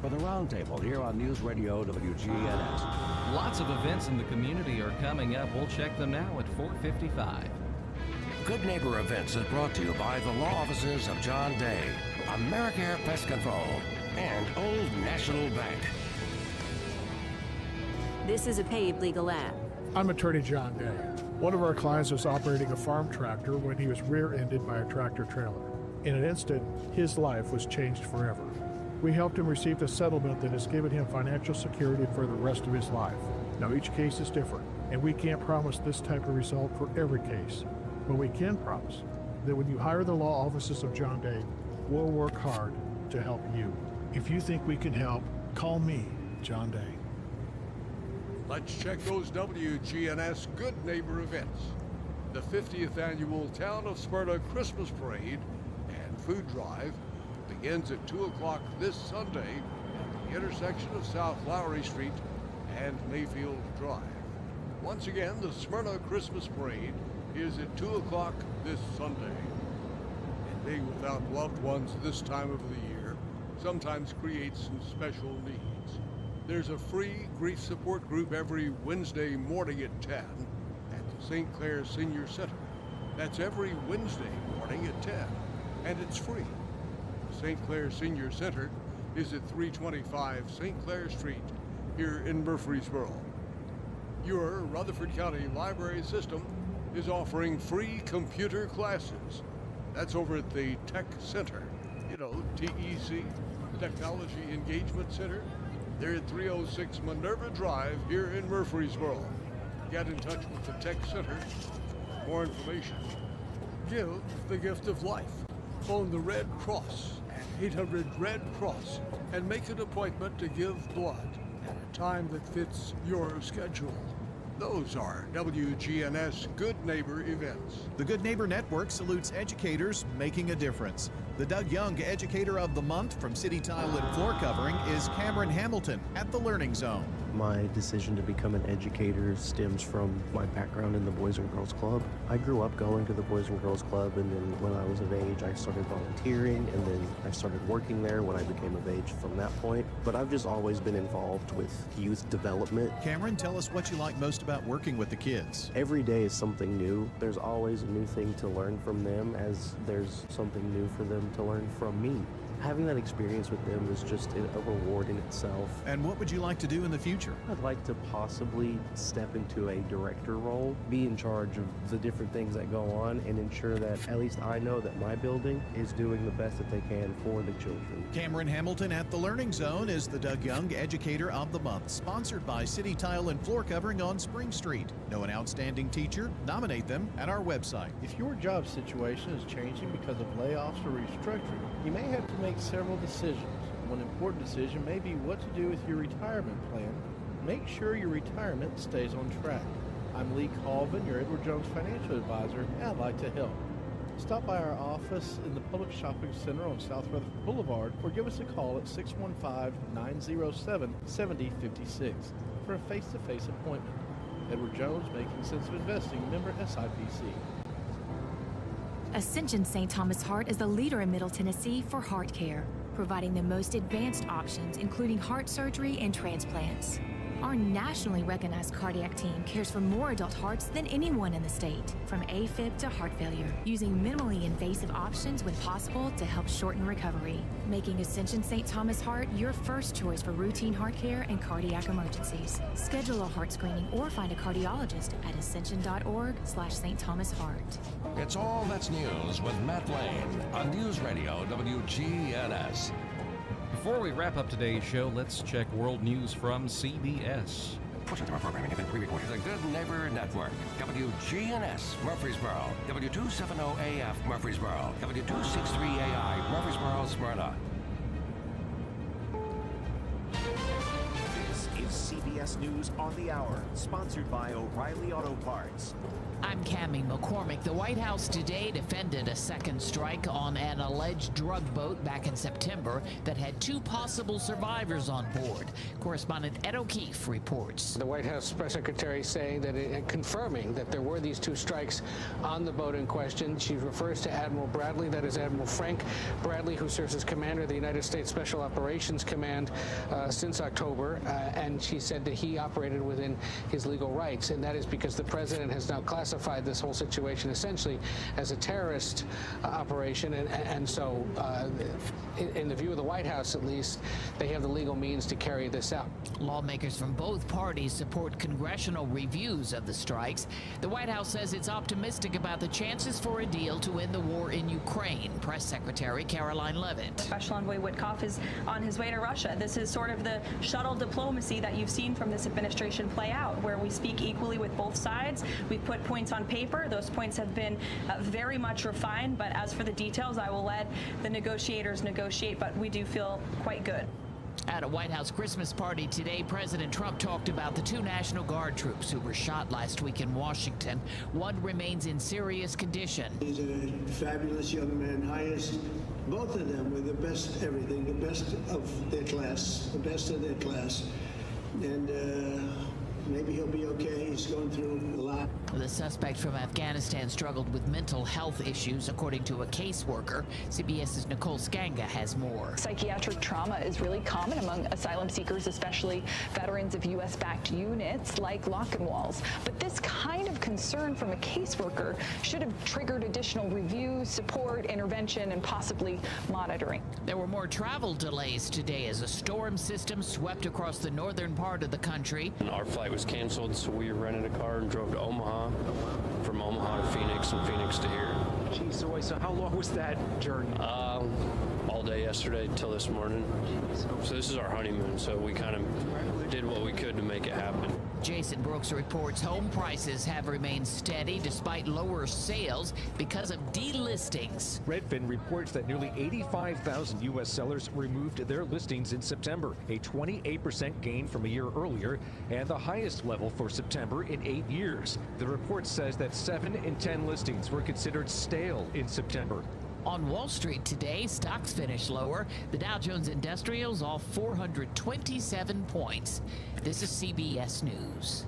for the Roundtable here on News Radio WGNS. Lots of events in the community are coming up. We'll check them now at 4:55. Good Neighbor Events is brought to you by the law offices of John Day, AmeriCare Pest Control, and Old National Bank. This is a paid legal ad. I'm attorney John Day. One of our clients was operating a farm tractor when he was rear-ended by a tractor trailer. In an instant, his life was changed forever. We helped him receive a settlement that has given him financial security for the rest of his life. Now, each case is different, and we can't promise this type of result for every case. But we can promise that when you hire the law offices of John Day, we'll work hard to help you. If you think we can help, call me, John Day. Let's check those WGNS Good Neighbor events. The 50th Annual Town of Smyrna Christmas Parade and Food Drive begins at 2 o'clock this Sunday at the intersection of South Lowry Street and Mayfield Drive. Once again, the Smyrna Christmas Parade is at 2 o'clock this Sunday. And being without loved ones this time of the year sometimes creates some special needs. There's a free grief support group every Wednesday morning at 10 at the St. Clair Senior Center. That's every Wednesday morning at 10, and it's free. The St. Clair Senior Center is at 325 St. Clair Street here in Murfreesboro. Your Rutherford County Library System is offering free computer classes. That's over at the Tech Center. You know, TEC, Technology Engagement Center. They're at 306 Minerva Drive here in Murfreesboro. Get in touch with the Tech Center for more information. Give the gift of life. Phone the Red Cross at 800-RED-CROSS and make an appointment to give blood at a time that fits your schedule. Those are WGNS Good Neighbor events. The Good Neighbor Network salutes educators making a difference. The Doug Young Educator of the Month from City Tile and Floor Covering is Cameron Hamilton at the Learning Zone. My decision to become an educator stems from my background in the Boys and Girls Club. I grew up going to the Boys and Girls Club, and then when I was of age, I started volunteering, and then I started working there when I became of age from that point. But I've just always been involved with youth development. Cameron, tell us what you like most about working with the kids. Every day is something new. There's always a new thing to learn from them, as there's something new for them to learn from me. Having that experience with them is just a reward in itself. And what would you like to do in the future? I'd like to possibly step into a director role, be in charge of the different things that go on, and ensure that at least I know that my building is doing the best that they can for the children. Cameron Hamilton at the Learning Zone is the Doug Young Educator of the Month, sponsored by City Tile and Floor Covering on Spring Street. Know an outstanding teacher? Nominate them at our website. If your job situation is changing because of layoffs or restructuring, you may have to make several decisions. One important decision may be what to do with your retirement plan. Make sure your retirement stays on track. I'm Lee Colvin, your Edward Jones financial advisor, and I'd like to help. Stop by our office in the Public Shopping Center on South Rutherford Boulevard or give us a call at 615-907-7056 for a face-to-face appointment. Edward Jones, Making Sense of Investing, member SIPC. Ascension St. Thomas Heart is the leader in Middle Tennessee for heart care, providing the most advanced options, including heart surgery and transplants. Our nationally recognized cardiac team cares for more adult hearts than anyone in the state, from AFib to heart failure, using minimally invasive options when possible to help shorten recovery, making Ascension St. Thomas Heart your first choice for routine heart care and cardiac emergencies. Schedule a heart screening or find a cardiologist at ascension.org/St. Thomas Heart. It's All That's News with Matt Lane on News Radio WGNS. Before we wrap up today's show, let's check world news from CBS. Portions of our programming have been pre-recorded. The Good Neighbor Network, WGNS Murfreesboro, W270AF Murfreesboro, W263AI Murfreesboro, Smyrna. This is CBS CBS News on the Hour, sponsored by O'Reilly Auto Parts. I'm Cammie McCormick. The White House today defended a second strike on an alleged drug boat back in September that had 2 possible survivors on board. Correspondent Ed O'Keefe reports. The White House press secretary saying that confirming that there were these 2 strikes on the boat in question. She refers to Admiral Bradley, that is Admiral Frank Bradley, who serves as commander of the United States Special Operations Command since October, and she said that he operated within his legal rights, and that is because the president has now classified this whole situation essentially as a terrorist operation, and so in the view of the White House at least, they have the legal means to carry this out. Lawmakers from both parties support congressional reviews of the strikes. The White House says it's optimistic about the chances for a deal to end the war in Ukraine. Press Secretary Caroline Leavitt. Special Envoy Witkoff is on his way to Russia. This is sort of the shuttle diplomacy that you've seen from this administration play out, where we speak equally with both sides. We put points on paper. Those points have been very much refined, but as for the details, I will let the negotiators negotiate, but we do feel quite good. At a White House Christmas party today, President Trump talked about the 2 National Guard troops who were shot last week in Washington. One remains in serious condition. He's a fabulous young man, highest. Both of them were the best everything, the best of their class, the best of their class. And maybe he'll be okay. He's going through a lot. The suspect from Afghanistan struggled with mental health issues, according to a caseworker. CBS's Nicole Skanga has more. Psychiatric trauma is really common among asylum seekers, especially veterans of U.S.-backed units like Lockenwall's. But this kind of concern from a caseworker should have triggered additional review, support, intervention, and possibly monitoring. There were more travel delays today as a storm system swept across the northern part of the country. Our flight was canceled, so we rented a car and drove to Omaha, from Omaha to Phoenix, and Phoenix to here. Geez, so how long was that journey? All day yesterday till this morning. So this is our honeymoon, so we kind of did what we could to make it happen. Jason Brooks reports home prices have remained steady despite lower sales because of delistings. Redfin reports that nearly 85,000 U.S. sellers removed their listings in September, a 28% gain from a year earlier and the highest level for September in 8 years. The report says that 7 in 10 listings were considered stale in September. On Wall Street today, stocks finished lower. The Dow Jones Industrials off 427 points. This is CBS News.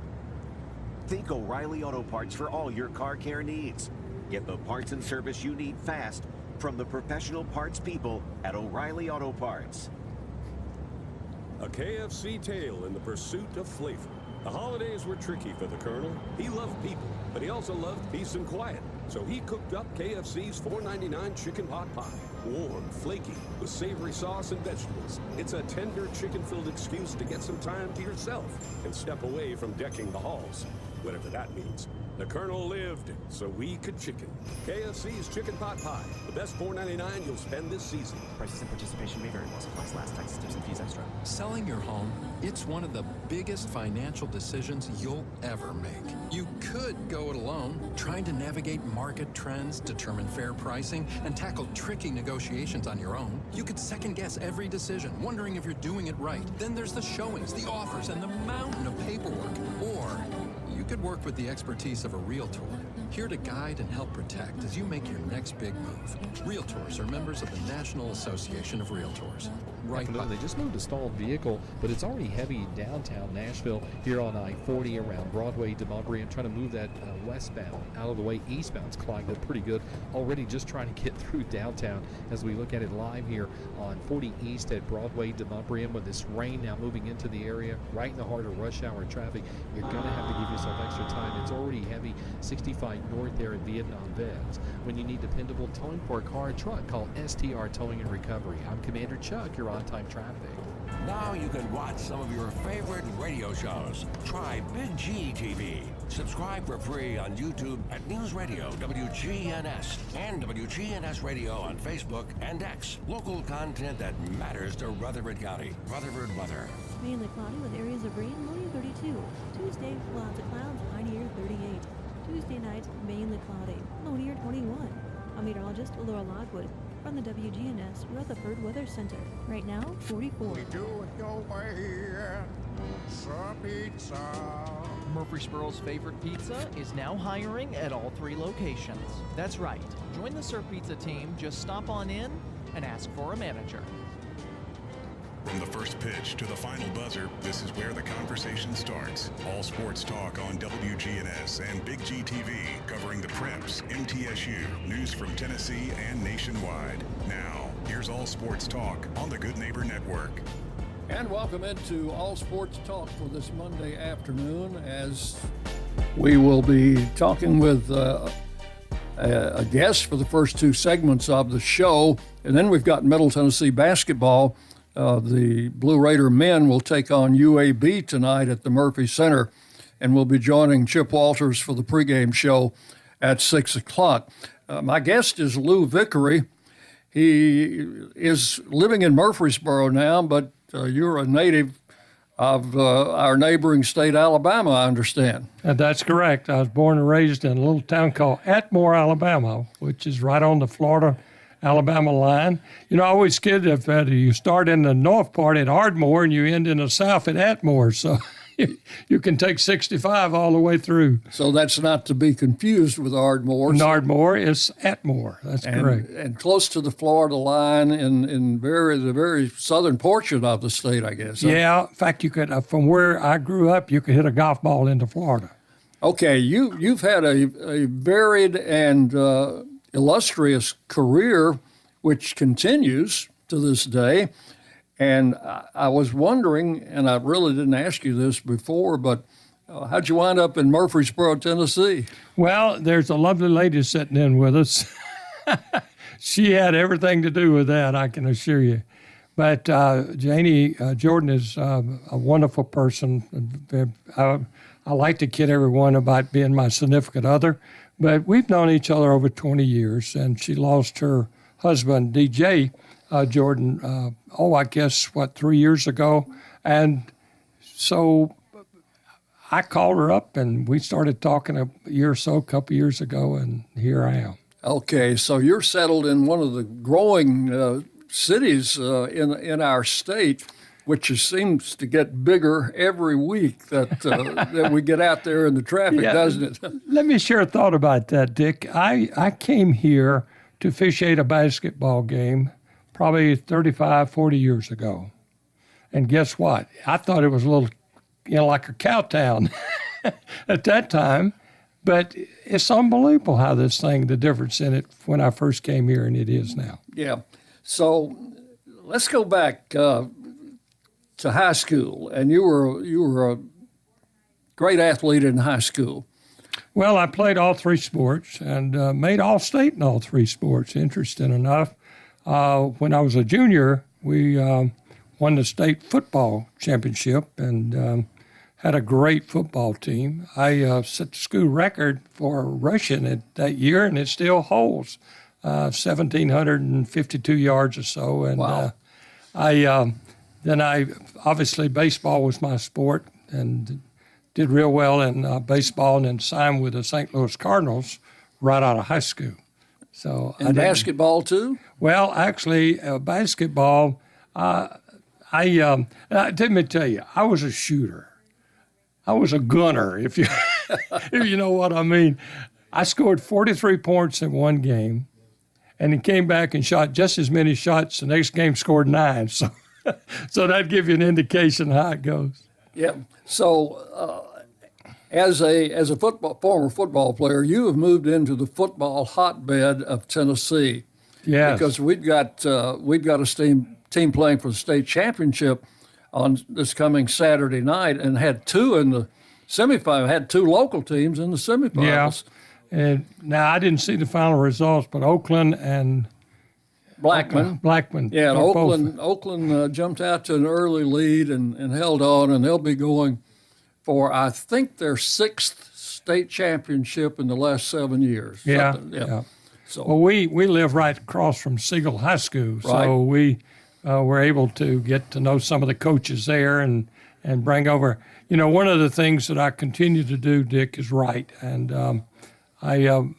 Think O'Reilly Auto Parts for all your car care needs. Get the parts and service you need fast from the professional parts people at O'Reilly Auto Parts. A KFC tale in the pursuit of flavor. The holidays were tricky for the Colonel. He loved people, but he also loved peace and quiet. So he cooked up KFC's $4.99 chicken pot pie. Warm, flaky, with savory sauce and vegetables. It's a tender chicken-filled excuse to get some time to yourself and step away from decking the halls. Whatever that means. The Colonel lived so we could chicken. KFC's chicken pot pie. The best $4.99 you'll spend this season. Prices and participation may vary. Supplies last. Taxes, tips, and fees extra. Selling your home, it's one of the biggest financial decisions you'll ever make. You could go it alone, trying to navigate market trends, determine fair pricing, and tackle tricky negotiations on your own. You could second guess every decision, wondering if you're doing it right. Then there's the showings, the offers, and the mountain of paperwork. Or you could work with the expertise of a realtor, here to guide and help protect as you make your next big move. Realtors are members of the National Association of Realtors. Right. They just moved a stalled vehicle, but it's already heavy in downtown Nashville here on I-40 around Broadway to Montgomery. I'm trying to move that westbound out of the way. Eastbound it's clogged up pretty good already, just trying to get through downtown as we look at it live here on 40 East at Broadway to Montgomery. With this rain now moving into the area right in the heart of rush hour traffic, you're going to have to give yourself extra time. It's already heavy 65 north there at Vietnam Vets. When you need dependable towing for a car or truck, call STR Towing and Recovery. I'm Commander Chuck, your on-time traffic. Now you can watch some of your favorite radio shows. Try Big G TV. Subscribe for free on YouTube at News Radio WGNS and WGNS Radio on Facebook and X. Local content that matters to Rutherford County. Rutherford weather. Mainly cloudy with areas of rain, low near 32. Tuesday, lots of clouds, high near 38. Tuesday night, mainly cloudy, low near 21. I'm meteorologist Laura Lockwood. from the WGNS Rutherford Weather Center. Right now, 44. We do it your way, Sir Pizza. Murfreesboro's favorite pizza is now hiring at all 3 locations. That's right. Join the Sir Pizza team. Just stop on in and ask for a manager. From the first pitch to the final buzzer, this is where the conversation starts. All sports talk on WGNS and Big G TV, covering the Preps, MTSU, news from Tennessee and nationwide. Now, here's All Sports Talk on the Good Neighbor Network. And welcome into All Sports Talk for this Monday afternoon, as we will be talking with a guest for the first 2 segments of the show. And then we've got Middle Tennessee basketball. The Blue Raider men will take on UAB tonight at the Murphy Center, and we'll be joining Chip Walters for the pregame show at 6 o'clock. My guest is Lou Vickery. He is living in Murfreesboro now, but you're a native of our neighboring state, Alabama, I understand. That's correct. I was born and raised in a little town called Atmore, Alabama, which is right on the Florida-Alabama line. You know, I always kid if you start in the north part at Ardmore and you end in the south at Atmore, so you can take 65 all the way through. So that's not to be confused with Ardmore. Ardmore is Atmore. That's correct. And close to the Florida line in the very southern portion of the state, I guess. Yeah. In fact, you could from where I grew up, you could hit a golf ball into Florida. Okay, you've had a varied and illustrious career, which continues to this day. And I was wondering, and I really didn't ask you this before, but how'd you wind up in Murfreesboro, Tennessee? Well, there's a lovely lady sitting in with us. She had everything to do with that, I can assure you. But Janie Jordan is a wonderful person. I like to kid everyone about being my significant other, but we've known each other over 20 years, and she lost her husband, DJ Jordan, I guess, 3 years ago. And so I called her up, and we started talking a couple years ago, and here I am. Okay, so you're settled in one of the growing cities in our state, which seems to get bigger every week that we get out there in the traffic, doesn't it? Let me share a thought about that, Dick. I came here to officiate a basketball game probably 35, 40 years ago. And guess what? I thought it was a little, like a cow town at that time. But it's unbelievable how the difference in it when I first came here and it is now. Yeah. So let's go back to high school. And you were a great athlete in high school. Well, I played all 3 sports and made all-state in all 3 sports, interesting enough. When I was a junior, we won the state football championship and had a great football team. I set the school record for rushing that year, and it still holds 1,752 yards or so. And wow. Then obviously baseball was my sport and did real well in baseball, and then signed with the St. Louis Cardinals right out of high school. So and basketball too? Well, actually, basketball. Let me tell you, I was a shooter. I was a gunner, if you if you know what I mean. I scored 43 points in one game, and he came back and shot just as many shots. The next game scored 9. So that'd give you an indication of how it goes. Yeah. So as a former football player, you have moved into the football hotbed of Tennessee. Yes. Because we've got a team playing for the state championship on this coming Saturday night, and had 2 in the semifinal. Had 2 local teams in the semifinals. Yeah. And now I didn't see the final results, but Oakland and Blackman. Yeah, and Oakland jumped out to an early lead and held on, and they'll be going for, I think, their 6th state championship in the last 7 years. Yeah. So, well, we live right across from Siegel High School, so we were able to get to know some of the coaches there and bring over. You know, one of the things that I continue to do, Dick, is write, and I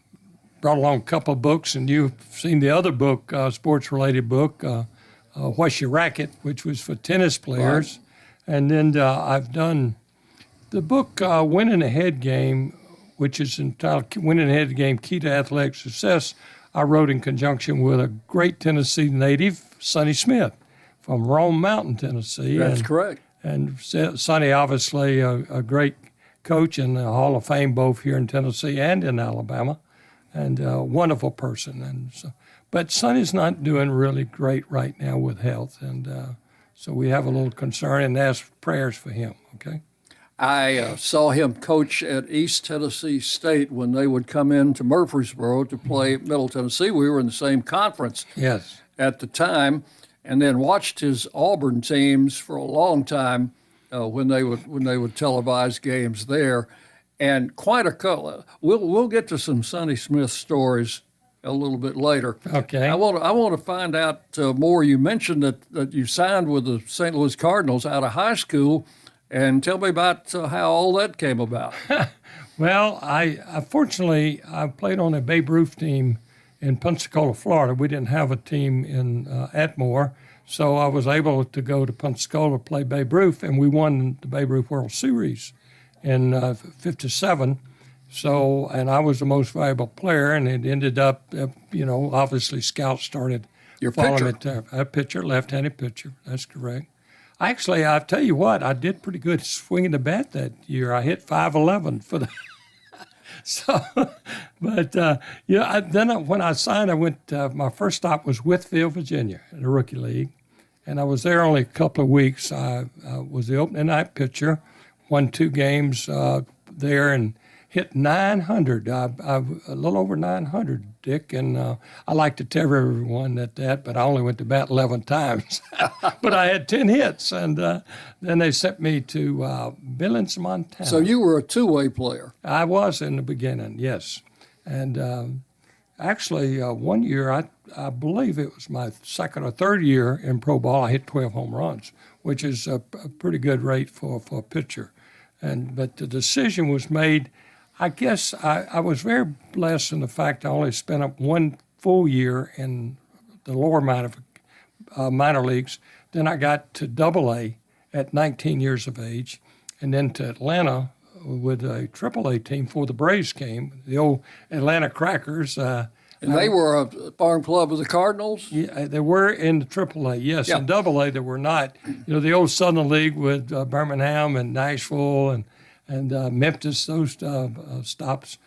brought along a couple of books, and you've seen the other book, sports-related book, What's Your Racket, which was for tennis players. Right. And then I've done the book, Winning a Head Game, which is entitled Winning a Head Game, Key to Athletic Success. I wrote in conjunction with a great Tennessee native, Sonny Smith, from Rome Mountain, Tennessee. That's correct. And Sonny, obviously, a great coach in the Hall of Fame, both here in Tennessee and in Alabama, and a wonderful person. And so, but Sonny's not doing really great right now with health, and so we have a little concern and ask prayers for him, okay? I saw him coach at East Tennessee State when they would come into Murfreesboro to play Middle Tennessee. We were in the same conference at the time, and then watched his Auburn teams for a long time when they would televise games there, and quite a couple. We'll get to some Sonny Smith stories a little bit later. Okay. I want to find out more. You mentioned that you signed with the St. Louis Cardinals out of high school. And tell me about how all that came about. Well, I fortunately played on a Babe Ruth team in Pensacola, Florida. We didn't have a team in Atmore, so I was able to go to Pensacola, play Babe Ruth, and we won the Babe Ruth World Series in '57. So, and I was the most valuable player, and it ended up, obviously scouts started following it. A pitcher, left-handed pitcher. That's correct. Actually, I'll tell you what, I did pretty good swinging the bat that year. I hit .511 for the so, but then when I signed, I went. My first stop was Whitfield, Virginia, in the rookie league, and I was there only a couple of weeks. I was the opening night pitcher, won 2 games there, and hit 900. A little over 900, Dick, and I like to tell everyone that, but I only went to bat 11 times. But I had 10 hits, and then they sent me to Billings, Montana. So you were a two-way player. I was in the beginning, yes. And actually, one year, I believe it was my second or third year in pro ball, I hit 12 home runs, which is a pretty good rate for a pitcher. But the decision was made. I guess I was very blessed in the fact I only spent up 1 full year in the lower minor leagues. Then I got to AA at 19 years of age, and then to Atlanta with a AAA team before the Braves came, the old Atlanta Crackers. And they were a farm club of the Cardinals? Yeah, they were in the AAA, yes. Yeah. In AA, they were not. The old Southern League with Birmingham and Nashville and Memphis, those stops.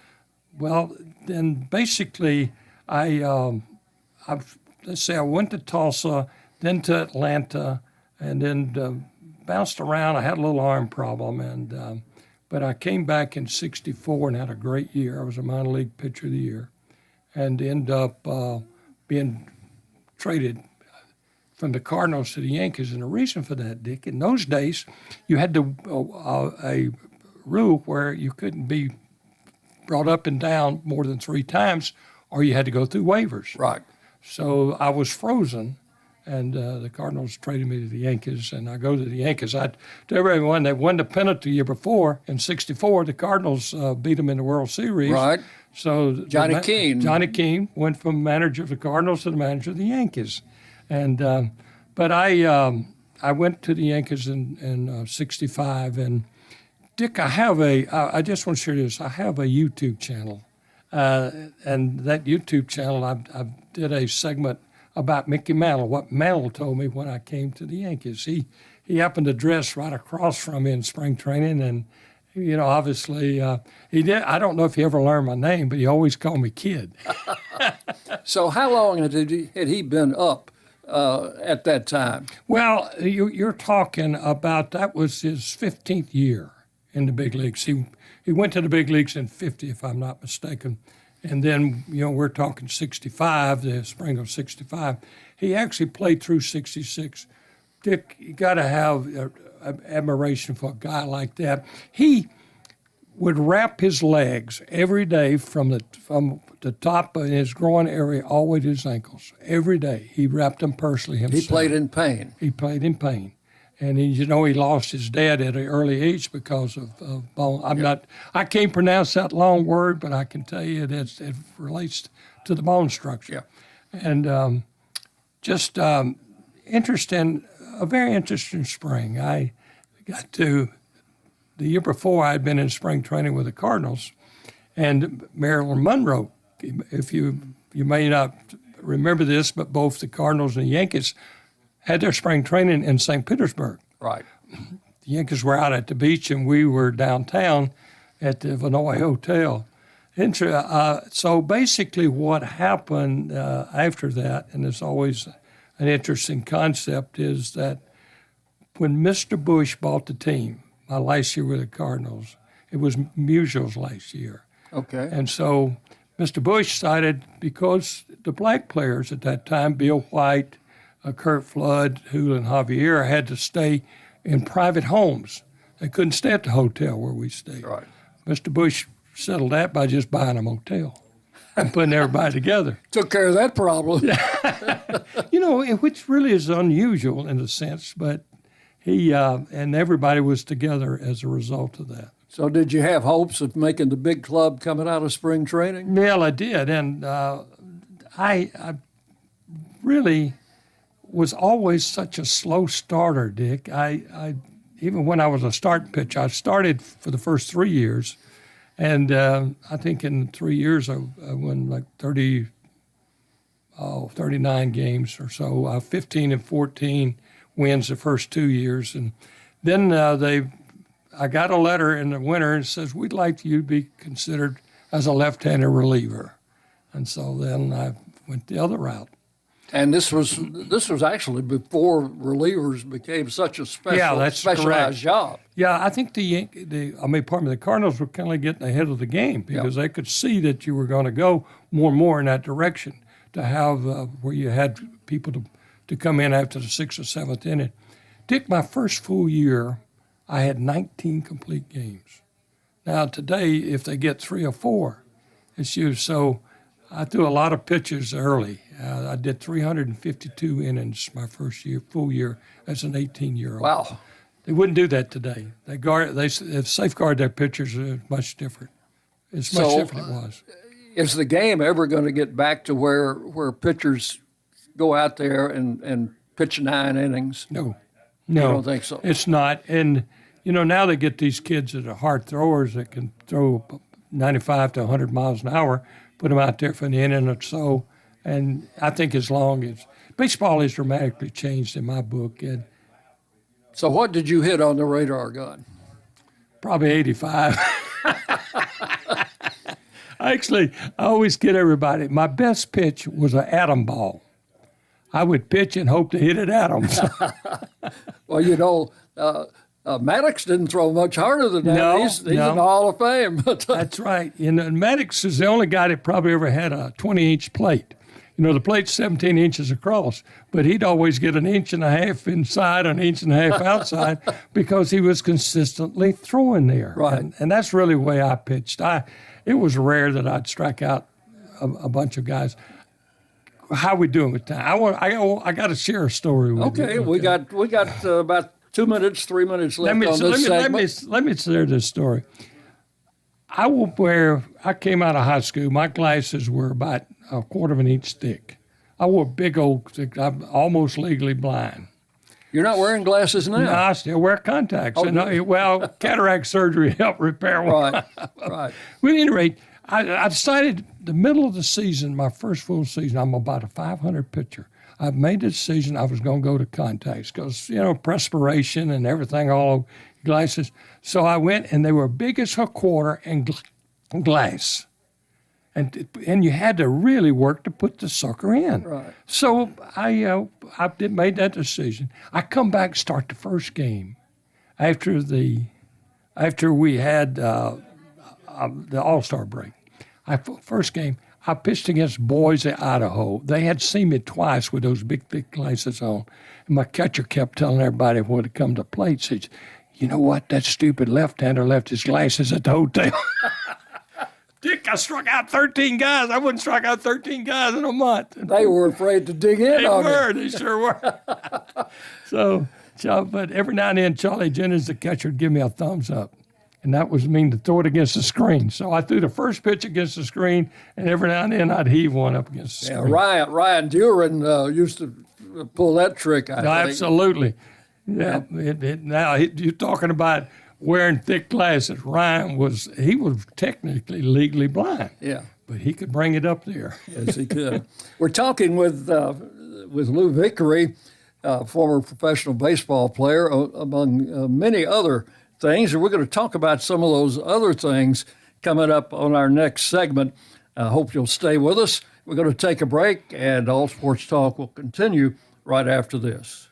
Well, then basically I went to Tulsa, then to Atlanta, and then bounced around. I had a little arm problem, but I came back in '64 and had a great year. I was a minor league pitcher of the year, and ended up being traded from the Cardinals to the Yankees. And the reason for that, Dick, in those days, you had a rule where you couldn't be brought up and down more than 3 times, or you had to go through waivers. Right. So I was frozen, and the Cardinals traded me to the Yankees, and I go to the Yankees. I tell everyone they won the pennant the year before in '64. The Cardinals beat them in the World Series. Right. So Johnny Keane went from manager of the Cardinals to the manager of the Yankees, and but I went to the Yankees in '65 and. Dick, I just want to share this. I have a YouTube channel, and that YouTube channel, I did a segment about Mickey Mantle, what Mantle told me when I came to the Yankees. He happened to dress right across from me in spring training, and, obviously he did. I don't know if he ever learned my name, but he always called me Kid. So how long had he been up at that time? Well, you're talking about, that was his 15th year in the big leagues. He went to the big leagues in '50, if I'm not mistaken. And then, we're talking 65, the spring of 65. He actually played through 66. Dick, you got to have admiration for a guy like that. He would wrap his legs every day from the top of his groin area all the way to his ankles. Every day. He wrapped them personally himself. He played in pain. He played in pain. And he lost his dad at an early age because of bone. I can't pronounce that long word, but I can tell you it relates to the bone structure. Yeah. And just interesting, a very interesting spring. I got to, the year before I had been in spring training with the Cardinals, and Marilyn Monroe, if you may not remember this, but both the Cardinals and the Yankees had their spring training in St. Petersburg. Right. The Yankees were out at the beach, and we were downtown at the Vinoy Hotel. So basically what happened after that, and it's always an interesting concept, is that when Mr. Bush bought the team, my last year with the Cardinals, it was Musial's last year. Okay. And so Mr. Bush decided, because the black players at that time, Bill White, Kurt Flood, Hula, and Javier, had to stay in private homes. They couldn't stay at the hotel where we stayed. Right. Mr. Bush settled that by just buying a motel and putting everybody together. Took care of that problem. Which really is unusual in a sense, but he and everybody was together as a result of that. So did you have hopes of making the big club coming out of spring training? Well, I did, and I really was always such a slow starter, Dick. I even when I was a starting pitcher, I started for the first 3 years, and I think in 3 years I won like 39 games or so, 15 and 14 wins the first 2 years, and then I got a letter in the winter and says, we'd like you to be considered as a left-handed reliever. And so then I went the other route. And this was actually before relievers became such a specialized job. Yeah, I think the Cardinals were kind of getting ahead of the game because they could see that you were going to go more and more in that direction to have where you had people to come in after the 6th or 7th inning. Dick, my first full year, I had 19 complete games. Now today, if they get 3 or 4, it's used. So I threw a lot of pitches early. I did 352 innings my first year, full year, as an 18-year-old. Wow. They wouldn't do that today. They safeguard their pitchers much different. It's much different than it was. Is the game ever going to get back to where pitchers go out there and pitch 9 innings? No. You don't think so? It's not. And, now they get these kids that are hard throwers that can throw 95 to 100 miles an hour, put them out there for an inning or so. And I think as long as baseball has dramatically changed in my book. And so what did you hit on the radar gun? Probably 85. Actually, I always kid everybody. My best pitch was an atom ball. I would pitch and hope to hit at atoms. Well, Maddox didn't throw much harder than that. No, he's in the Hall of Fame. That's right. And Maddox is the only guy that probably ever had a 20-inch plate. The plate's 17 inches across, but he'd always get 1.5 inches inside, 1.5 inches outside because he was consistently throwing there. Right. And that's really the way I pitched. It was rare that I'd strike out a bunch of guys. How we doing with time? I got to share a story with you. Okay, we got about 2 minutes, 3 minutes left on this segment. Let me share this story. I came out of high school. My glasses were about 1/4 inch thick. I wore big old thick. I'm almost legally blind. You're not wearing glasses now? No, I still wear contacts. Oh, Cataract surgery helped repair one. Right. Well, at any rate, I decided the middle of the season, my first full season, I'm about a 500 pitcher. I made the decision I was going to go to contacts because, perspiration and everything all over glasses. So I went, and they were big as a quarter and glass. And you had to really work to put the sucker in. Right. So I made that decision. I come back, start the first game after we had the All-Star break. First game, I pitched against Boise, Idaho. They had seen me twice with those big, thick glasses on. And my catcher kept telling everybody when it come to plate, says, you know what, that stupid left-hander left his glasses at the hotel. Dick, I struck out 13 guys. I wouldn't strike out 13 guys in a month. They were afraid to dig in on it. They sure were. So But every now and then, Charlie Jennings, the catcher, would give me a thumbs up. And that was mean to throw it against the screen. So I threw the first pitch against the screen, and every now and then I'd heave one up against the screen. Ryan Duran used to pull that trick, I think. Absolutely. Yeah. Now, you're talking about wearing thick glasses. Ryan was technically legally blind. Yeah. But he could bring it up there. Yes, he could. We're talking with Lou Vickery, former professional baseball player, among many other things. And we're going to talk about some of those other things coming up on our next segment. I hope you'll stay with us. We're going to take a break, and All Sports Talk will continue right after this.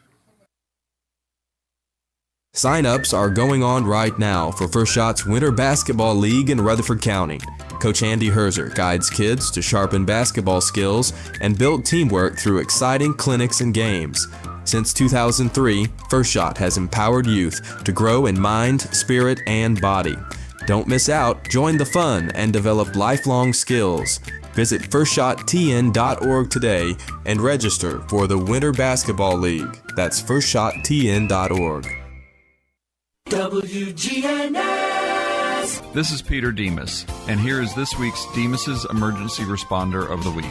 Sign-ups are going on right now for First Shot's Winter Basketball League in Rutherford County. Coach Andy Herzer guides kids to sharpen basketball skills and build teamwork through exciting clinics and games. Since 2003, First Shot has empowered youth to grow in mind, spirit, and body. Don't miss out. Join the fun and develop lifelong skills. Visit FirstShotTN.org today and register for the Winter Basketball League. That's FirstShotTN.org. WGNS. This is Peter Demas, and here is this week's Demas's Emergency Responder of the Week.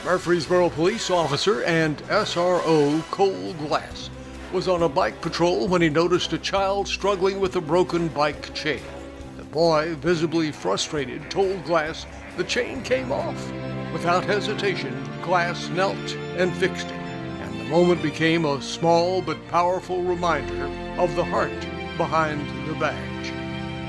Murfreesboro police officer and SRO Cole Glass was on a bike patrol when he noticed a child struggling with a broken bike chain. The boy, visibly frustrated, told Glass the chain came off. Without hesitation, Glass knelt and fixed it, and the moment became a small but powerful reminder of the heart behind the badge.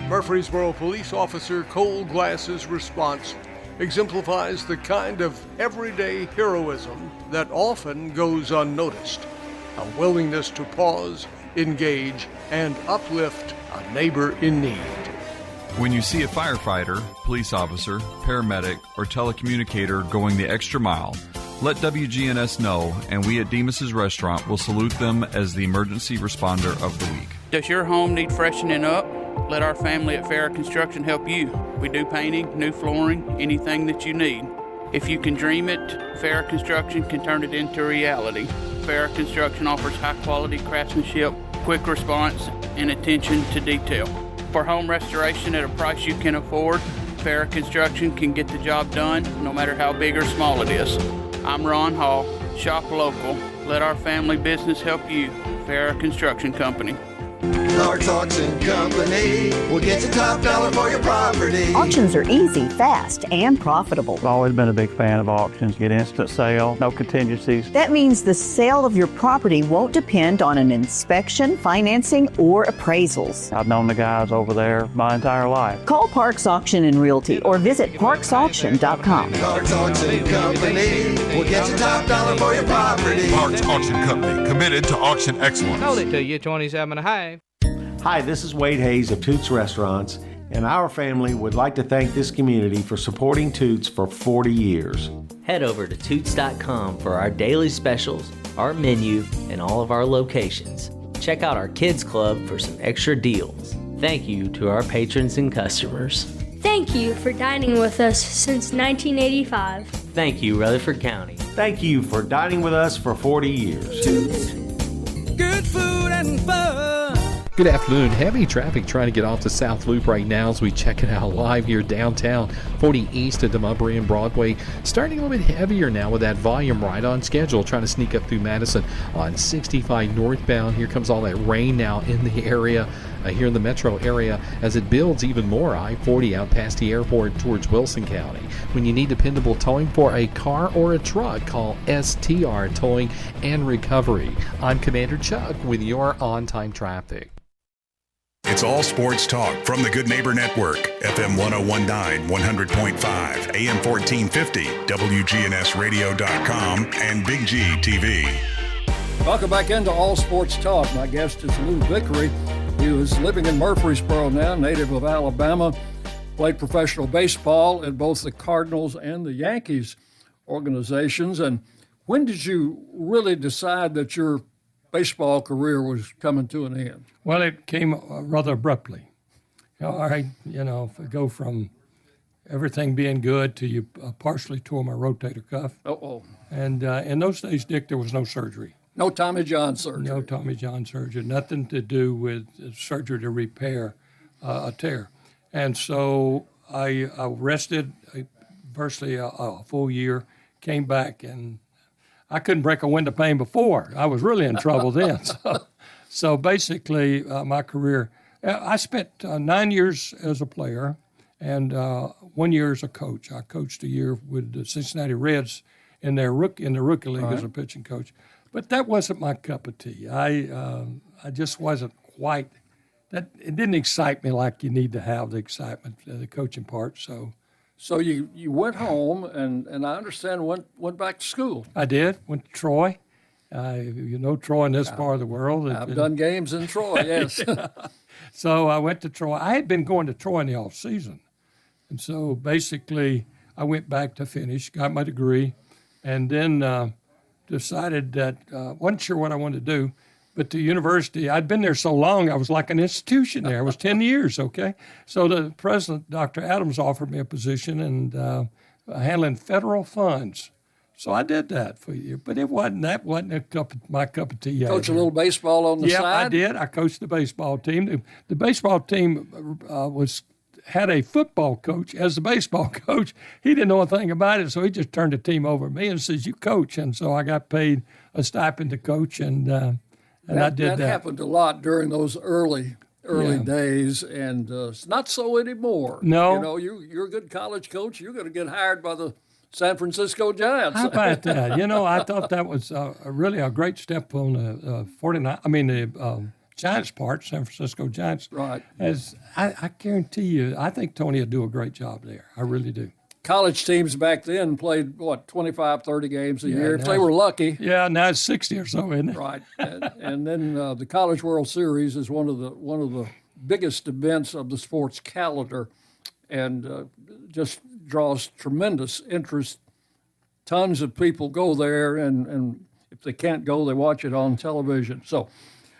Murfreesboro police officer Cole Glass's response exemplifies the kind of everyday heroism that often goes unnoticed, a willingness to pause, engage, and uplift a neighbor in need. When you see a firefighter, police officer, paramedic, or telecommunicator going the extra mile, let WGNS know, and we at Demas's Restaurant will salute them as the Emergency Responder of the Week. Does your home need freshening up? Let our family at Farrah Construction help you. We do painting, new flooring, anything that you need. If you can dream it, Farrah Construction can turn it into reality. Farrah Construction offers high-quality craftsmanship, quick response, and attention to detail. For home restoration at a price you can afford, Farrah Construction can get the job done no matter how big or small it is. I'm Ron Hall. Shop local. Let our family business help you. Farrah Construction Company. Clark's Auction Company will get you top dollar for your property. Auctions are easy, fast, and profitable. I've always been a big fan of auctions. Get instant sale, no contingencies. That means the sale of your property won't depend on an inspection, financing, or appraisals. I've known the guys over there my entire life. Call Parks Auction and Realty or visit parksauction.com. Clark's Auction Company will get you top dollar for your property. Parks Auction Company, committed to auction excellence. Sold it to you, 27 and a half. Hi, this is Wade Hayes of Toots Restaurants, and our family would like to thank this community for supporting Toots for 40 years. Head over to Toots.com for our daily specials, our menu, and all of our locations. Check out our Kids Club for some extra deals. Thank you to our patrons and customers. Thank you for dining with us since 1985. Thank you, Rutherford County. Thank you for dining with us for 40 years. Toots. Good food and fun. Good afternoon. Heavy traffic trying to get off the South Loop right now as we check it out live here downtown. 40 east of Demumbrian and Broadway. Starting a little bit heavier now with that volume right on schedule. Trying to sneak up through Madison on 65 northbound. Here comes all that rain now in the area, here in the metro area, as it builds even more. I-40 out past the airport towards Wilson County. When you need dependable towing for a car or a truck, call STR Towing and Recovery. I'm Commander Chuck with your on-time traffic. It's All Sports Talk from the Good Neighbor Network, FM 1019, 100.5, AM 1450, WGNSradio.com, and Big G TV. Welcome back into All Sports Talk. My guest is Lou Vickery. He was living in Murfreesboro now, native of Alabama, played professional baseball in both the Cardinals and the Yankees organizations. And when did you really decide that your baseball career was coming to an end? Well, it came rather abruptly. All right, if I go from everything being good to you partially tore my rotator cuff. Uh-oh. And in those days, Dick, there was no surgery. No Tommy John surgery. No Tommy John surgery. Nothing to do with surgery to repair a tear. And so I rested virtually a full year, came back, and I couldn't break a window pane before. I was really in trouble then. So basically, my career, I spent 9 years as a player and 1 year as a coach. I coached a year with the Cincinnati Reds in the rookie league as a pitching coach. But that wasn't my cup of tea. I just wasn't quite, it didn't excite me like you need to have the excitement, the coaching part. So you went home and I understand went back to school. I did, went to Troy. You know Troy in this part of the world. I've done games in Troy, yes. Yeah. So I went to Troy. I had been going to Troy in the off season. And so basically I went back to finish, got my degree, and then decided that wasn't sure what I wanted to do. But the university, I'd been there so long, I was like an institution there. I was 10 years, okay? So the president, Dr. Adams, offered me a position and handling federal funds. So I did that for a year, but that wasn't my cup of tea. Coach a little baseball on the side? Yeah, I did. I coached the baseball team. The baseball team had a football coach as the baseball coach. He didn't know a thing about it, so he just turned the team over to me and says, "You coach." And so I got paid a stipend to coach, and I did that. That happened a lot during those early days, and it's not so anymore. No. You know, you're a good college coach. You're going to get hired by the San Francisco Giants. How about that? You know, I thought that was really a great step on the Giants part, San Francisco Giants. Right. As I guarantee you, I think Tony will do a great job there. I really do. College teams back then played, 25, 30 games a year, if they were lucky. Yeah, now it's 60 or so, isn't it? Right. and then the College World Series is one of the biggest events of the sports calendar, and just draws tremendous interest. Tons of people go there, and if they can't go, they watch it on television. So,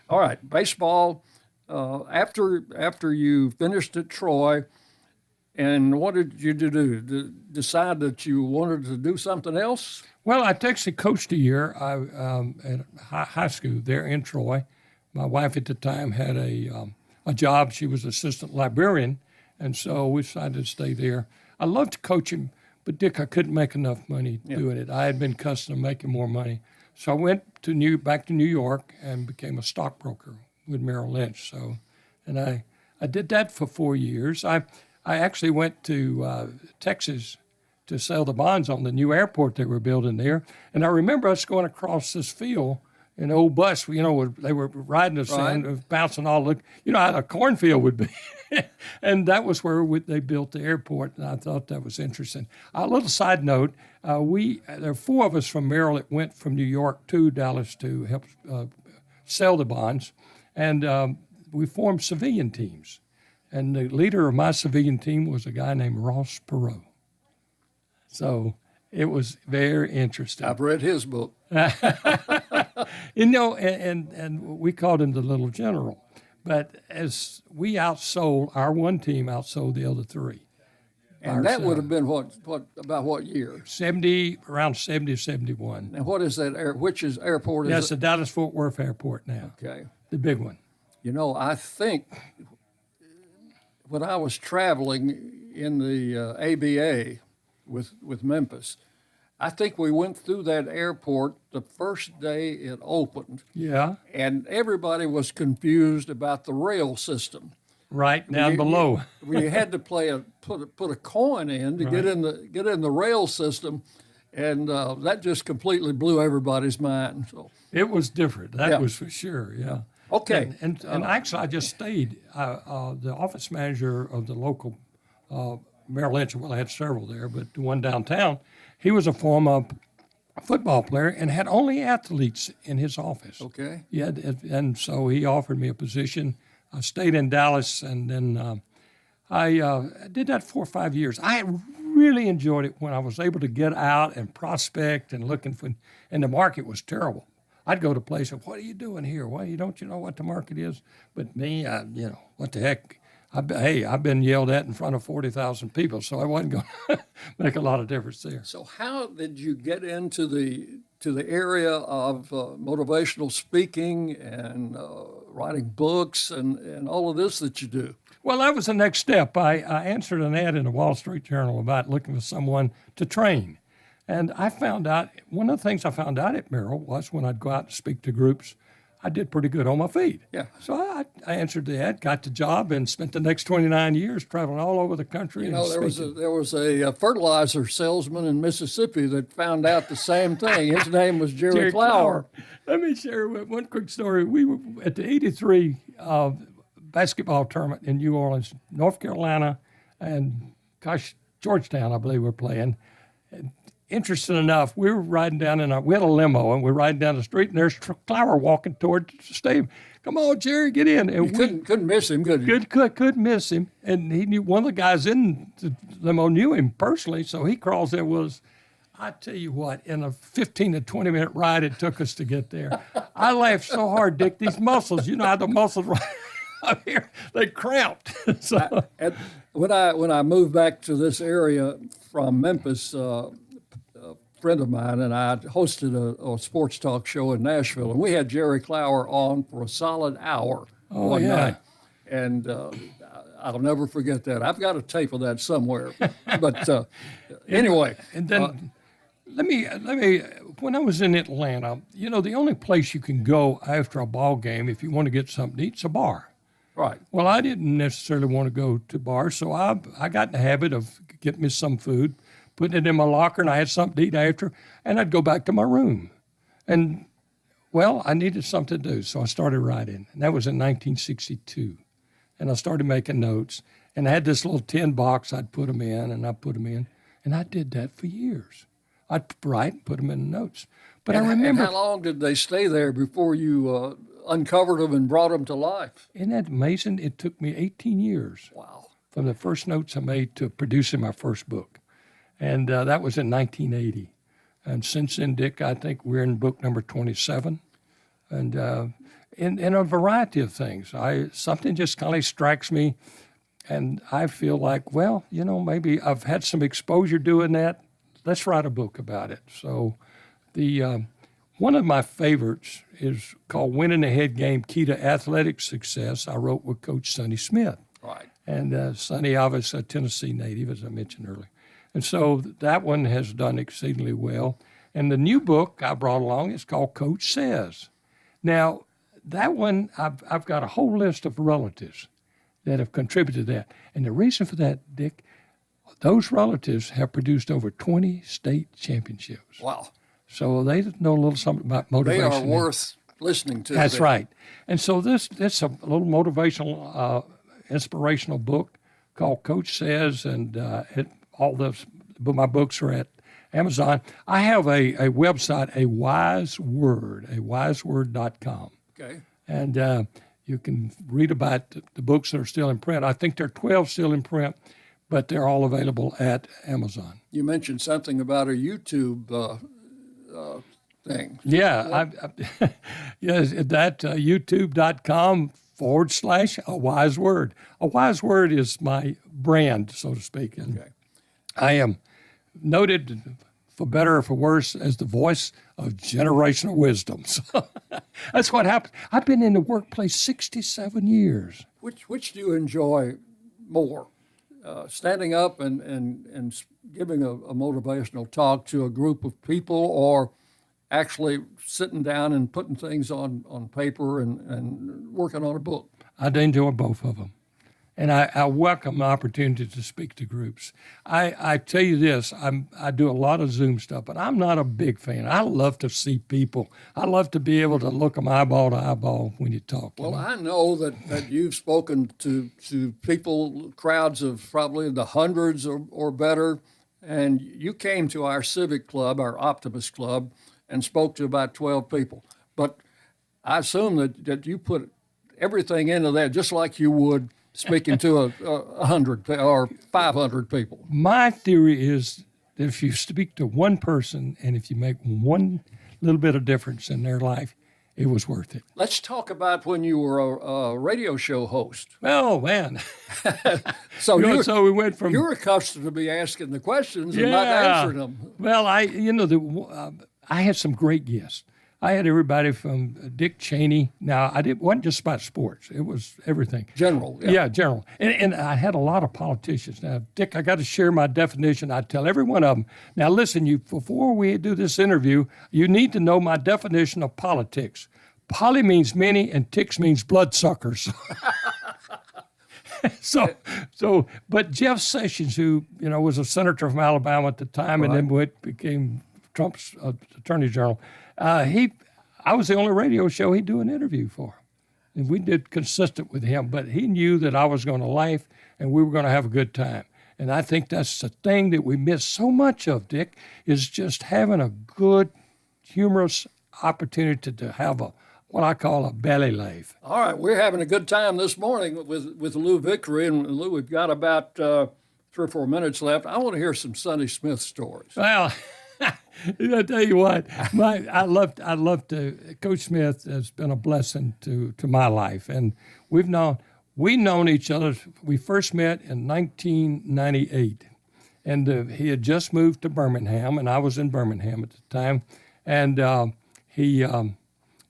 all right, baseball. After you finished at Troy, and what did you do? Decide that you wanted to do something else? Well, I actually coached a year at high school there in Troy. My wife at the time had a job. She was assistant librarian, and so we decided to stay there. I loved coaching, but Dick, I couldn't make enough money doing it. I had been accustomed to making more money. So I went back to New York and became a stockbroker with Merrill Lynch. And I did that for 4 years. I actually went to Texas to sell the bonds on the new airport they were building there. And I remember us going across this field in an old bus. You know, they were riding us in, bouncing all the, you know how a cornfield would be. And that was where they built the airport, and I thought that was interesting. A little side note, there are 4 of us from Merrill that went from New York to Dallas to help sell the bonds, and we formed civilian teams. And the leader of my civilian team was a guy named Ross Perot. So it was very interesting. I've read his book. You know, and we called him the Little General. But as we outsold, our one team outsold the other 3. And that would have been about what year? Around 70, 71. And what is that, which airport is it? That's the Dallas-Fort Worth Airport now. Okay. The big one. You know, I think when I was traveling in the ABA with Memphis, I think we went through that airport the first day it opened. Yeah. And everybody was confused about the rail system. Right down below. We had to put a coin in to get in the rail system, and that just completely blew everybody's mind. So it was different. That was for sure. Yeah. Okay. And actually, I just stayed. The office manager of the local Merrill Lynch. Well, I had several there, but the one downtown. He was a former football player and had only athletes in his office. Okay. Yeah, and so he offered me a position. I stayed in Dallas, and then I did that 4 or 5 years. I really enjoyed it when I was able to get out and prospect and looking for, and the market was terrible. I'd go to places, what are you doing here? Why don't you know what the market is? But me, what the heck? I've been yelled at in front of 40,000 people, so I wasn't going to make a lot of difference there. So how did you get into the to the area of motivational speaking and writing books and all of this that you do? Well, that was the next step. I answered an ad in the Wall Street Journal about looking for someone to train. And I found out, one of the things I found out at Merrill was when I'd go out and speak to groups, I did pretty good on my feet. Yeah. So I answered the ad, got the job, and spent the next 29 years traveling all over the country. You know, there was a fertilizer salesman in Mississippi that found out the same thing. His name was Jerry Clower. Let me share one quick story. We were at the 83 basketball tournament in New Orleans, North Carolina, and Georgetown, I believe we're playing. And interesting enough, we were riding down we had a limo, and we're riding down the street, and there's Clower walking toward the stadium. Come on, Jerry, get in. And you couldn't miss him, could you? Couldn't miss him. And he knew one of the guys in the limo knew him personally, so he crawls in with us. I tell you what, in a 15 to 20 minute ride it took us to get there. I laughed so hard, Dick. These muscles, you know how the muscles right up here, they cramped. So when I moved back to this area from Memphis, a friend of mine and I hosted a sports talk show in Nashville, and we had Jerry Clower on for a solid hour one night. And I'll never forget that. I've got a tape of that somewhere. But anyway. And then let me. When I was in Atlanta, you know, the only place you can go after a ball game if you want to get something to eat is a bar. Right. Well, I didn't necessarily want to go to bars, so I got in the habit of getting me some food, putting it in my locker, and I had something to eat after, and I'd go back to my room. And, well, I needed something to do, so I started writing. And that was in 1962. And I started making notes. And I had this little tin box I'd put them in, and I'd put them in. And I did that for years. I'd write and put them in the notes. But I remember. And how long did they stay there before you uncovered them and brought them to life? Isn't that amazing? It took me 18 years. Wow. From the first notes I made to producing my first book. And that was in 1980. And since then, Dick, I think we're in book number 27. And in a variety of things. Something just kind of strikes me, and I feel like, well, you know, maybe I've had some exposure doing that. Let's write a book about it. So one of my favorites is called Winning the Head Game, Key to Athletic Success. I wrote with Coach Sonny Smith. Right. And Sonny, obviously a Tennessee native, as I mentioned earlier. And so that one has done exceedingly well. And the new book I brought along is called Coach Says. Now, that one, I've got a whole list of relatives that have contributed to that. And the reason for that, Dick, those relatives have produced over 20 state championships. Wow. So they know a little something about motivation. They are worth listening to. That's right. And so this a little motivational, inspirational book called Coach Says, and my books are at Amazon. I have a website, a wiseword.com. Okay. And you can read about the books that are still in print. I think there are 12 still in print, but they're all available at Amazon. You mentioned something about a YouTube thing. Yeah. Yes, that youtube.com/a wise word. A wise word is my brand, so to speak. And okay. I am noted, for better or for worse, as the voice of generational wisdom. So that's what happened. I've been in the workplace 67 years. Which do you enjoy more? Standing up and giving a motivational talk to a group of people, or actually sitting down and putting things on paper and working on a book? I enjoy both of them. And I welcome the opportunity to speak to groups. I tell you this, I do a lot of Zoom stuff, but I'm not a big fan. I love to see people. I love to be able to look them eyeball to eyeball when you talk. Well, I know that you've spoken to people, crowds of probably in the hundreds or better, and you came to our civic club, our Optimist Club, and spoke to about 12 people. But I assume that you put everything into that just like you would speaking to 100 or 500 people. My theory is that if you speak to one person and if you make one little bit of difference in their life, it was worth it. Let's talk about when you were a radio show host. Oh, man. So we went from... You're accustomed to be asking the questions and not answering them. Well, I had some great guests. I had everybody from Dick Cheney. Now, it wasn't just about sports. It was everything. General. Yeah, general. And I had a lot of politicians. Now, Dick, I got to share my definition. I tell every one of them, now listen, before we do this interview, you need to know my definition of politics. Poly means many and ticks means bloodsuckers. But Jeff Sessions, who, was a senator from Alabama at the time, and then became Trump's attorney general, I was the only radio show he'd do an interview for. And we did consistent with him, but he knew that I was going to laugh and we were going to have a good time. And I think that's the thing that we miss so much of, Dick, is just having a good, humorous opportunity to have what I call a belly laugh. All right, we're having a good time this morning with Lou Vickery. And Lou, we've got about 3 or 4 minutes left. I want to hear some Sonny Smith stories. Well, I tell you what, I love to. Coach Smith has been a blessing to my life, and we've known each other. We first met in 1998, and he had just moved to Birmingham, and I was in Birmingham at the time, and he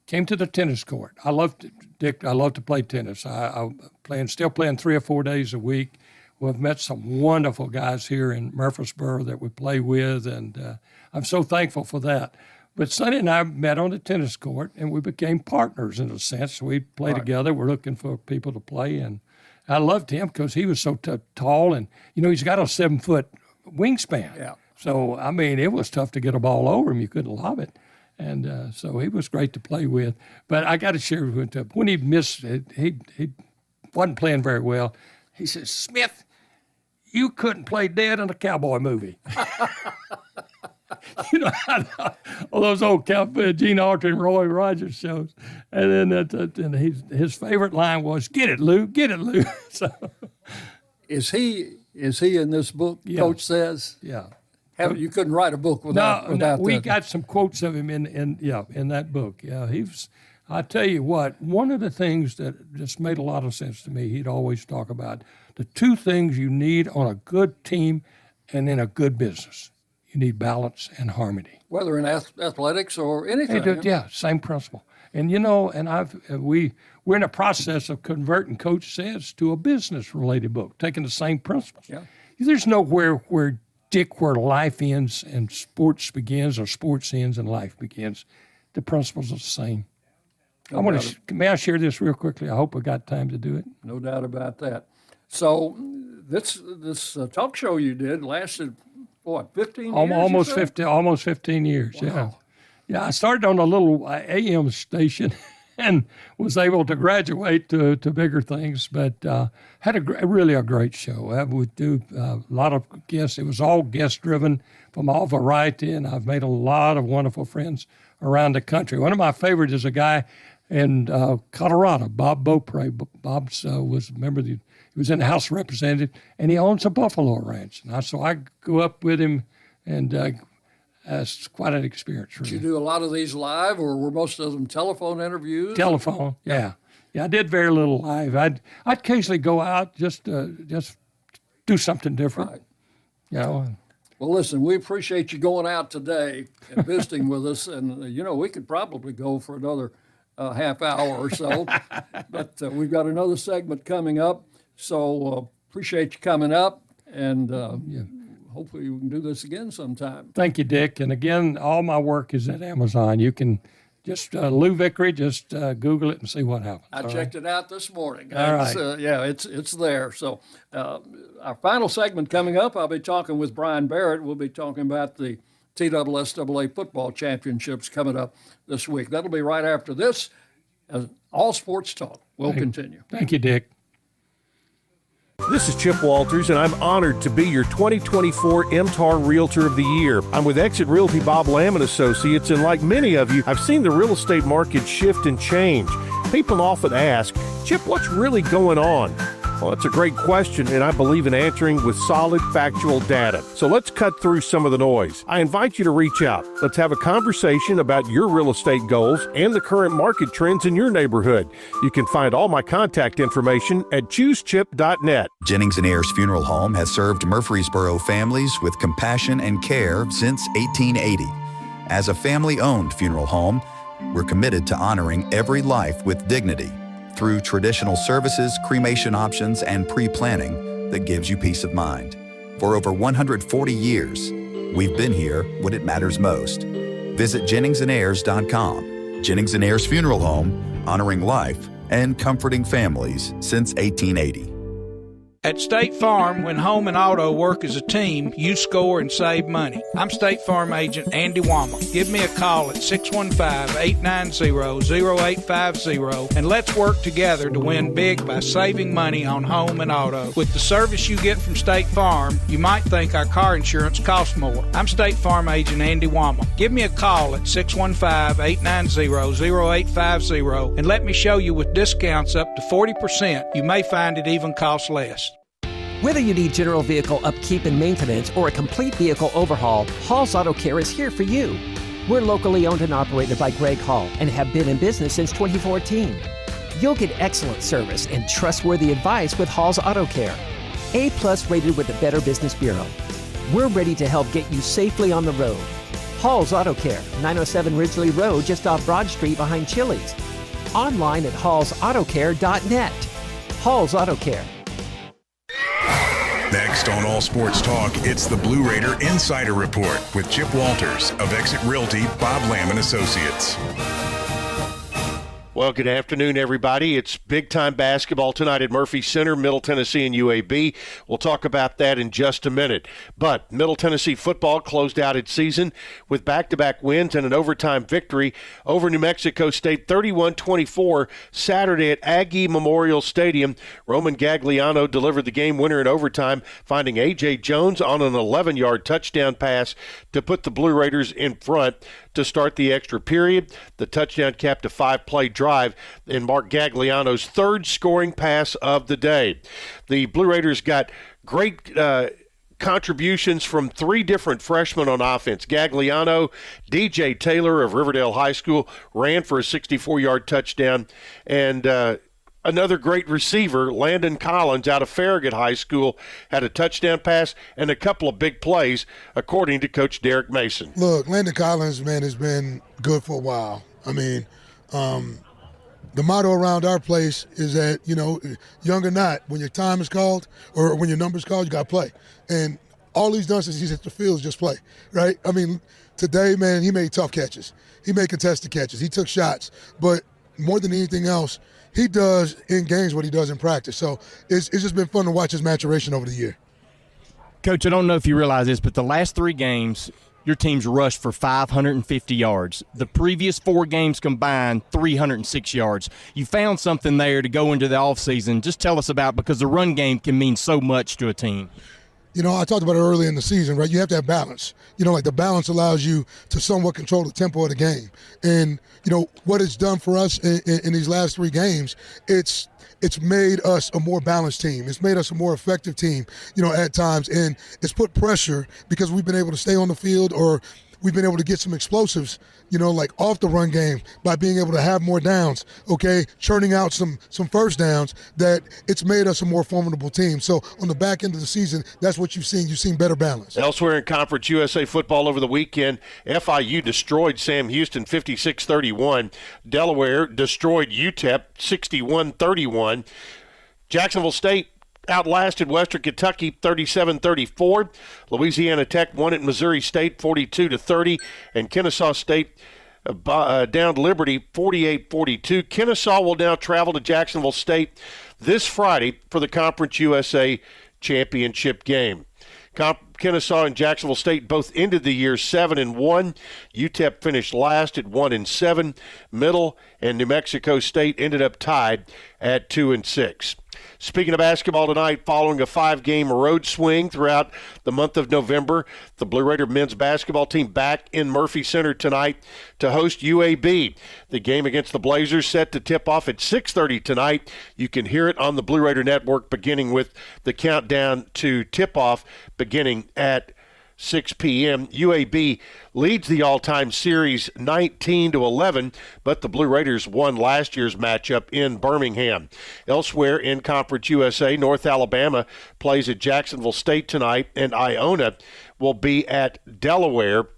came to the tennis court. I love to play tennis. Still playing 3 or 4 days a week. We've met some wonderful guys here in Murfreesboro that we play with, and I'm so thankful for that. But Sonny and I met on the tennis court, and we became partners in a sense. We play together. We're looking for people to play, and I loved him because he was so tall, and, he's got a 7-foot wingspan. Yeah. So, it was tough to get a ball over him. You couldn't lob it. And so he was great to play with. But I got to share with him, when he missed it, he wasn't playing very well. He says, "Smith, you couldn't play dead in a cowboy movie." All those old Gene Autry and Roy Rogers shows. And then his favorite line was, "Get it, Lou, get it, Lou." So, is he in this book, yeah. Coach says? Yeah. You couldn't write a book without we that. got some quotes of him in that book. Yeah, I tell you what, one of the things that just made a lot of sense to me, he'd always talk about the 2 things you need on a good team and in a good business. You need balance and harmony. Whether in athletics or anything. Yeah, same principle. And we're in a process of converting Coach Says to a business-related book, taking the same principles. Yeah. There's nowhere where life ends and sports begins, or sports ends and life begins. The principles are the same. May I share this real quickly? I hope I got time to do it. No doubt about that. So this talk show you did lasted, 15 years? Almost 15 years, wow. Yeah. Yeah, I started on a little AM station and was able to graduate to bigger things, but had really a great show. I would do a lot of guests. It was all guest-driven from all variety, and I've made a lot of wonderful friends around the country. One of my favorites is a guy in Colorado, Bob Beaupre. Bob was a member he was in the House of Representatives, and he owns a buffalo ranch. So I grew up with him, and it's quite an experience. Really. Did you do a lot of these live, or were most of them telephone interviews? Telephone, yeah. I did very little live. I'd occasionally go out just do something different. Right. Well, listen, we appreciate you going out today and visiting with us, and we could probably go for another half hour or so, but we've got another segment coming up. So appreciate you coming up, and hopefully we can do this again sometime. Thank you, Dick. And again, all my work is at Amazon. You can just Lou Vickery, just Google it and see what happens. I checked it out this morning. All right. It's there. So our final segment coming up, I'll be talking with Brian Barrett. We'll be talking about the TSSAA football championships coming up this week. That'll be right after this. All Sports Talk will continue. Thank you, Dick. This is Chip Walters, and I'm honored to be your 2024 MTAR Realtor of the Year. I'm with Exit Realty Bob Lamb & Associates, and like many of you, I've seen the real estate market shift and change. People often ask, Chip, what's really going on? Well, that's a great question, and I believe in answering with solid, factual data. So let's cut through some of the noise. I invite you to reach out. Let's have a conversation about your real estate goals and the current market trends in your neighborhood. You can find all my contact information at choosechip.net. Jennings & Ayers Funeral Home has served Murfreesboro families with compassion and care since 1880. As a family-owned funeral home, we're committed to honoring every life with dignity through traditional services, cremation options, and pre-planning that gives you peace of mind. For over 140 years, we've been here when it matters most. Visit JenningsandAyers.com. Jennings and Ayers Funeral Home, honoring life and comforting families since 1880. At State Farm, when home and auto work as a team, you score and save money. I'm State Farm agent Andy Wama. Give me a call at 615-890-0850 and let's work together to win big by saving money on home and auto. With the service you get from State Farm, you might think our car insurance costs more. I'm State Farm agent Andy Wama. Give me a call at 615-890-0850 and let me show you with discounts up to 40%. You may find it even costs less. Whether you need general vehicle upkeep and maintenance or a complete vehicle overhaul, Hall's Auto Care is here for you. We're locally owned and operated by Greg Hall and have been in business since 2014. You'll get excellent service and trustworthy advice with Hall's Auto Care. A+ rated with the Better Business Bureau. We're ready to help get you safely on the road. Hall's Auto Care, 907 Ridgely Road, just off Broad Street behind Chili's. Online at hallsautocare.net. Hall's Auto Care. Next on All Sports Talk, it's the Blue Raider Insider Report with Chip Walters of Exit Realty, Bob Lamb & Associates. Well, good afternoon, everybody. It's big-time basketball tonight at Murphy Center, Middle Tennessee and UAB. We'll talk about that in just a minute. But Middle Tennessee football closed out its season with back-to-back wins and an overtime victory over New Mexico State, 31-24, Saturday at Aggie Memorial Stadium. Roman Gagliano delivered the game winner in overtime, finding A.J. Jones on an 11-yard touchdown pass to put the Blue Raiders in front to start the extra period. The touchdown capped a 5-play drive in Mark Gagliano's third scoring pass of the day. The Blue Raiders got great contributions from three different freshmen on offense. Gagliano, DJ Taylor of Riverdale High School ran for a 64-yard touchdown, and another great receiver, Landon Collins, out of Farragut High School, had a touchdown pass and a couple of big plays, according to Coach Derek Mason. Look, Landon Collins, man, has been good for a while. I mean, the motto around our place is that, you know, young or not, when your time is called or when your number's called, you got to play. And all he's done since he's hit the field is just play, right? I mean, today, man, he made tough catches. He made contested catches. He took shots. But more than anything else, he does in games what he does in practice. So it's just been fun to watch his maturation over the year. Coach, I don't know if you realize this, but the last 3 games, your team's rushed for 550 yards. The previous 4 games combined, 306 yards. You found something there to go into the offseason. Just tell us about, because the run game can mean so much to a team. You know, I talked about it early in the season, right? You have to have balance. You know, like the balance allows you to somewhat control the tempo of the game. And, you know, what it's done for us in these last 3 games, it's made us a more balanced team. It's made us a more effective team, you know, at times. And it's put pressure because we've been able to stay on the field, or we've been able to get some explosives, you know, like off the run game by being able to have more downs, okay, churning out some first downs, that it's made us a more formidable team. So on the back end of the season, that's what you've seen. You've seen better balance. Elsewhere in Conference USA football over the weekend, FIU destroyed Sam Houston 56-31. Delaware destroyed UTEP 61-31. Jacksonville State outlasted Western Kentucky 37-34. Louisiana Tech won at Missouri State 42-30, and Kennesaw State downed Liberty 48-42. Kennesaw will now travel to Jacksonville State this Friday for the Conference USA championship game. Kennesaw and Jacksonville State both ended the year 7-1. UTEP finished last at 1-7. Middle and New Mexico State ended up tied at 2-6. Speaking of basketball tonight, following a 5-game road swing throughout the month of November, the Blue Raider men's basketball team back in Murphy Center tonight to host UAB. The game against the Blazers set to tip off at 6:30 tonight. You can hear it on the Blue Raider Network, beginning with the countdown to tip-off beginning at 6 p.m. UAB leads the all-time series 19-11, but the Blue Raiders won last year's matchup in Birmingham. Elsewhere in Conference USA, North Alabama plays at Jacksonville State tonight, and Iona will be at Delaware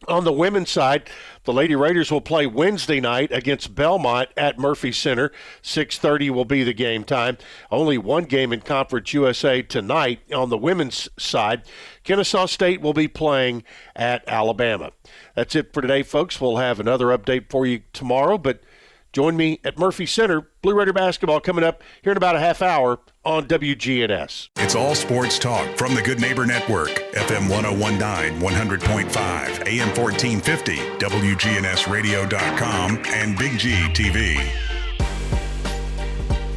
On the women's side, the Lady Raiders will play Wednesday night against Belmont at Murphy Center. 6:30 will be the game time. Only one game in Conference USA tonight. On the women's side, Kennesaw State will be playing at Alabama. That's it for today, folks. We'll have another update for you tomorrow, but join me at Murphy Center. Blue Raider basketball coming up here in about a half hour on WGNS. It's all sports talk from the Good Neighbor Network, FM 1019, 100.5, AM 1450, WGNSradio.com, and Big G TV.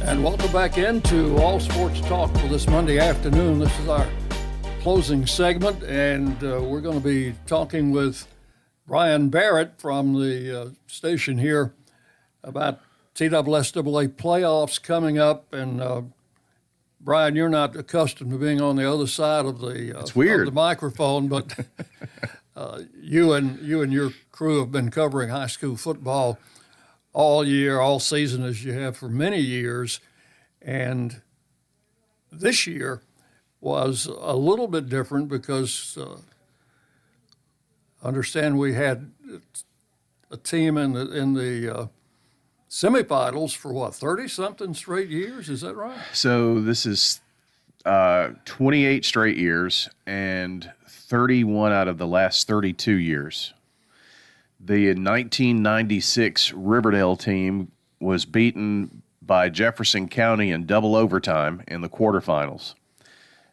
And welcome back into All Sports Talk for this Monday afternoon. This is our closing segment, and we're going to be talking with Brian Barrett from the station here about TSSAA playoffs coming up. And Brian, you're not accustomed to being on the other side of the it's weird. Of the microphone, but you and your crew have been covering high school football all year, all season, as you have for many years. And this year was a little bit different because I understand we had a team in the semifinals for 30-something straight years. Is that right? So this is 28 straight years and 31 out of the last 32 years. The 1996 Riverdale team was beaten by Jefferson County in double overtime in the quarterfinals.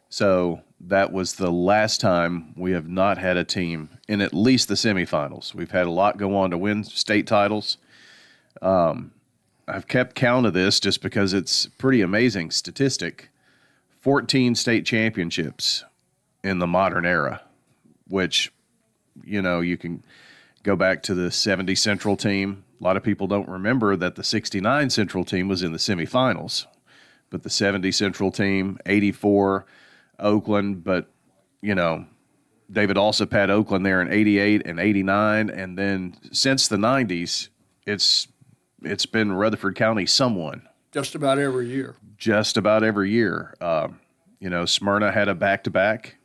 So that was the last time we have not had a team in at least the semifinals. We've had a lot go on to win state titles. I've kept count of this just because it's a pretty amazing statistic. 14 state championships in the modern era, which, you can go back to the 70 Central team. A lot of people don't remember that the 69 Central team was in the semifinals, but the 70 Central team, 84 Oakland, but, David Alsop had Oakland there in 88 and 89, and then since the 90s, it's been Rutherford County someone. Just about every year. Just about every year. Smyrna had a back-to-back.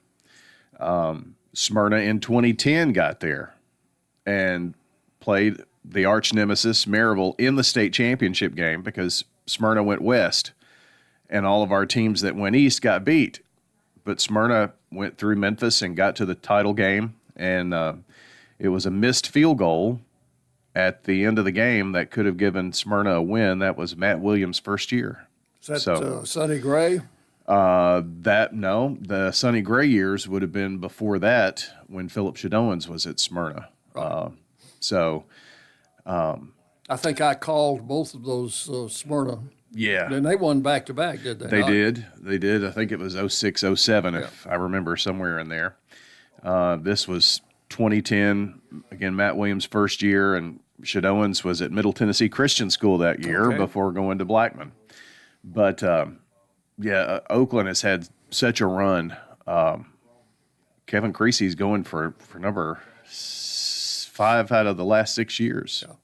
Smyrna in 2010 got there and played the arch nemesis, Maryville, in the state championship game because Smyrna went west, and all of our teams that went east got beat. But Smyrna went through Memphis and got to the title game, and it was a missed field goal at the end of the game that could have given Smyrna a win. That was Matt Williams' first year. Is that Sonny Gray? The Sonny Gray years would have been before that when Philip Shadowans was at Smyrna. Right. I think I called both of those Smyrna. Yeah. And they won back-to-back, did they? They did. I think it was 06, 07, if I remember, somewhere in there. This was 2010, again, Matt Williams' first year, and Shadowans was at Middle Tennessee Christian School that year before going to Blackman. But, Oakland has had such a run. Kevin Creasy's going for number 5 out of the last 6 years. Yeah.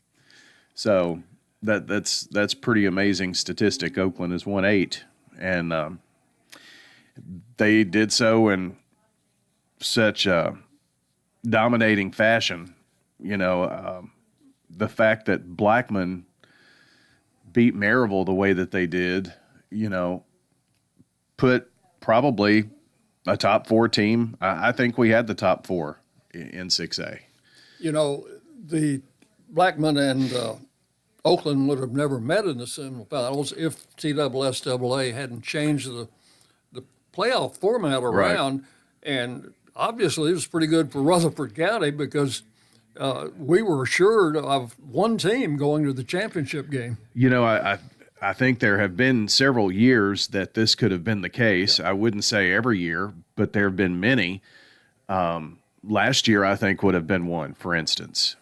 So that's pretty amazing statistic. Oakland has won 8, and they did so in such a dominating fashion. The fact that Blackman beat Maryville the way that they did, put probably a top 4 team. I think we had the top 4 in 6A. The Blackman and Oakland would have never met in the semifinals if TSSAA hadn't changed the playoff format around. Right. And obviously it was pretty good for Rutherford County because we were assured of one team going to the championship game. I think there have been several years that this could have been the case. Yeah. I wouldn't say every year, but there have been many. Last year, I think, would have been one, for instance.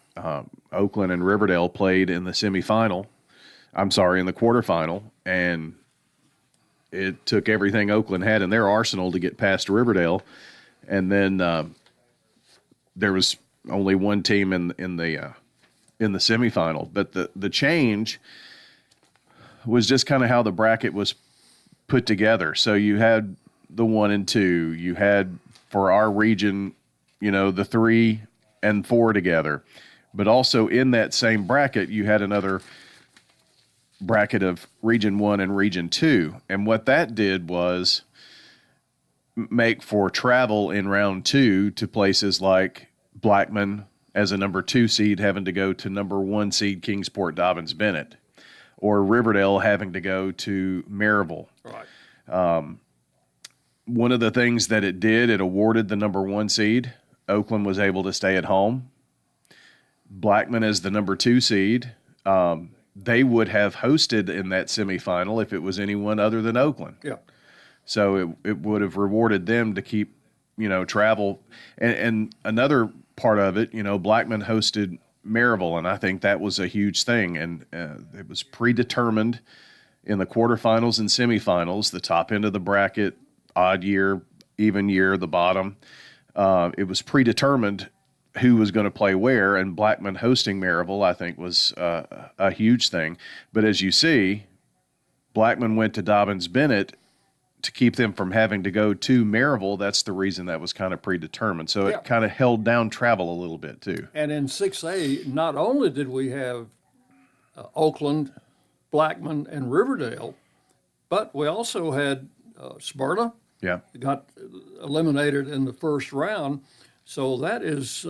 Oakland and Riverdale played in the quarterfinal, and it took everything Oakland had in their arsenal to get past Riverdale. And then there was only one team in the semifinal. But the change was just kind of how the bracket was put together. So you had the 1 and 2. You had, for our region, the 3 and 4 together. But also in that same bracket, you had another bracket of Region 1 and Region 2. And what that did was make for travel in round 2 to places like Blackman as a number 2 seed having to go to number 1 seed Kingsport Dobbins Bennett, or Riverdale having to go to Maryville. Right. One of the things that it did, it awarded the number 1 seed. Oakland was able to stay at home. Blackman as the number 2 seed. They would have hosted in that semifinal if it was anyone other than Oakland. Yeah. So it would have rewarded them to keep, travel. And another part of it, Blackman hosted Maryville, and I think that was a huge thing. And it was predetermined in the quarterfinals and semifinals, the top end of the bracket, odd year, even year, the bottom. It was predetermined who was going to play where, and Blackman hosting Maryville, I think, was a huge thing. But as you see, Blackman went to Dobbins Bennett to keep them from having to go to Maryville. That's the reason that was kind of predetermined. So it kind of held down travel a little bit too. And in 6A, not only did we have Oakland, Blackman, and Riverdale, but we also had Smyrna. Yeah. Got eliminated in the first round. So that is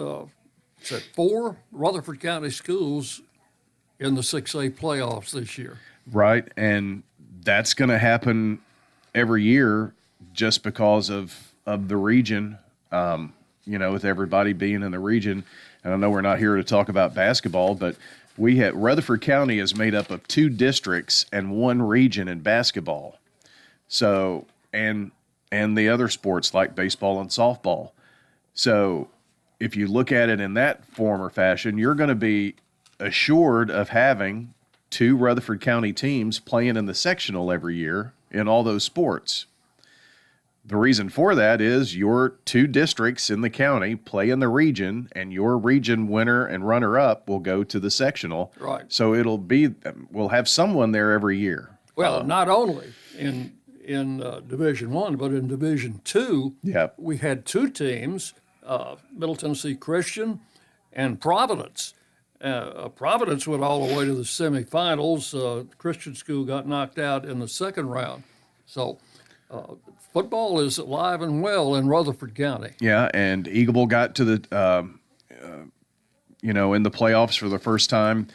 4 Rutherford County schools in the 6A playoffs this year. Right, and that's going to happen every year just because of the region, with everybody being in the region. And I know we're not here to talk about basketball, but Rutherford County is made up of 2 districts and 1 region in basketball. So, and the other sports like baseball and softball. So if you look at it in that form or fashion, you're going to be assured of having 2 Rutherford County teams playing in the sectional every year in all those sports. The reason for that is your 2 districts in the county play in the region, and your region winner and runner-up will go to the sectional. Right. So we'll have someone there every year. Well, not only in Division I, but in Division II, we had 2 teams, Middle Tennessee Christian and Providence. Providence went all the way to the semifinals. Christian school got knocked out in the second round. So football is alive and well in Rutherford County. Yeah, and Eagleville got to the, in the playoffs for the first time.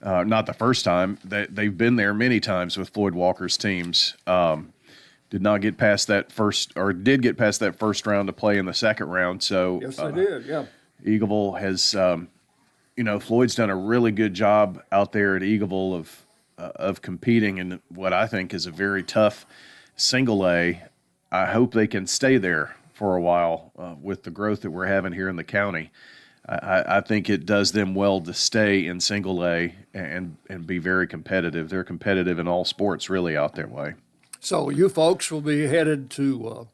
Not the first time. They've been there many times with Floyd Walker's teams. Did not get past that first, or did get past that first round to play in the second round. So yes, they did. Yeah. Eagleville has, Floyd's done a really good job out there at Eagleville of competing in what I think is a very tough single A. I hope they can stay there for a while with the growth that we're having here in the county. I think it does them well to stay in single A and be very competitive. They're competitive in all sports really out their way. So you folks will be headed to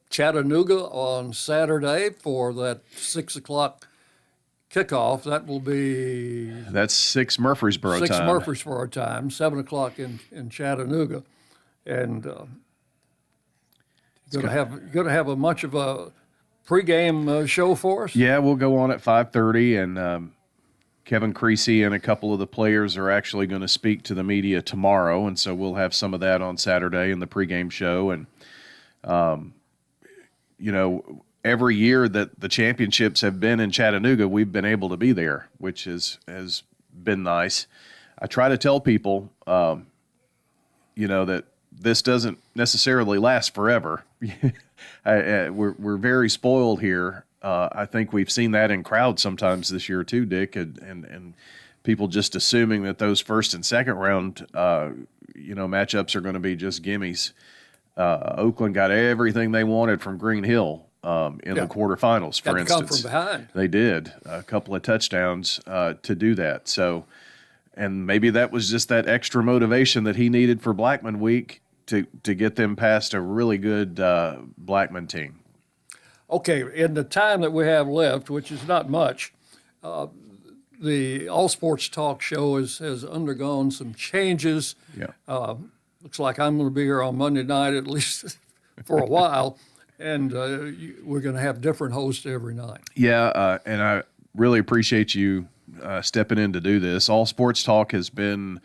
Chattanooga on Saturday for that 6 o'clock kickoff. That will be... That's 6 Murfreesboro time. 6 Murfreesboro time, 7 o'clock in Chattanooga. And you're going to have a much of a pregame show for us? Yeah, we'll go on at 5:30, and Kevin Creasy and a couple of the players are actually going to speak to the media tomorrow, and so we'll have some of that on Saturday in the pregame show. And, every year that the championships have been in Chattanooga, we've been able to be there, which has been nice. I try to tell people, that this doesn't necessarily last forever. We're very spoiled here. I think we've seen that in crowds sometimes this year too, Dick, and people just assuming that those first and second round, matchups are going to be just gimmies. Oakland got everything they wanted from Green Hill in the quarterfinals, for instance. Come from behind. They did a couple of touchdowns to do that. So, and maybe that was just that extra motivation that he needed for Blackman week to get them past a really good Blackman team. Okay, in the time that we have left, which is not much, the All Sports Talk Show has undergone some changes. Yeah. Looks like I'm going to be here on Monday night at least for a while, and we're going to have different hosts every night. Yeah, and really appreciate you stepping in to do this. All Sports Talk has been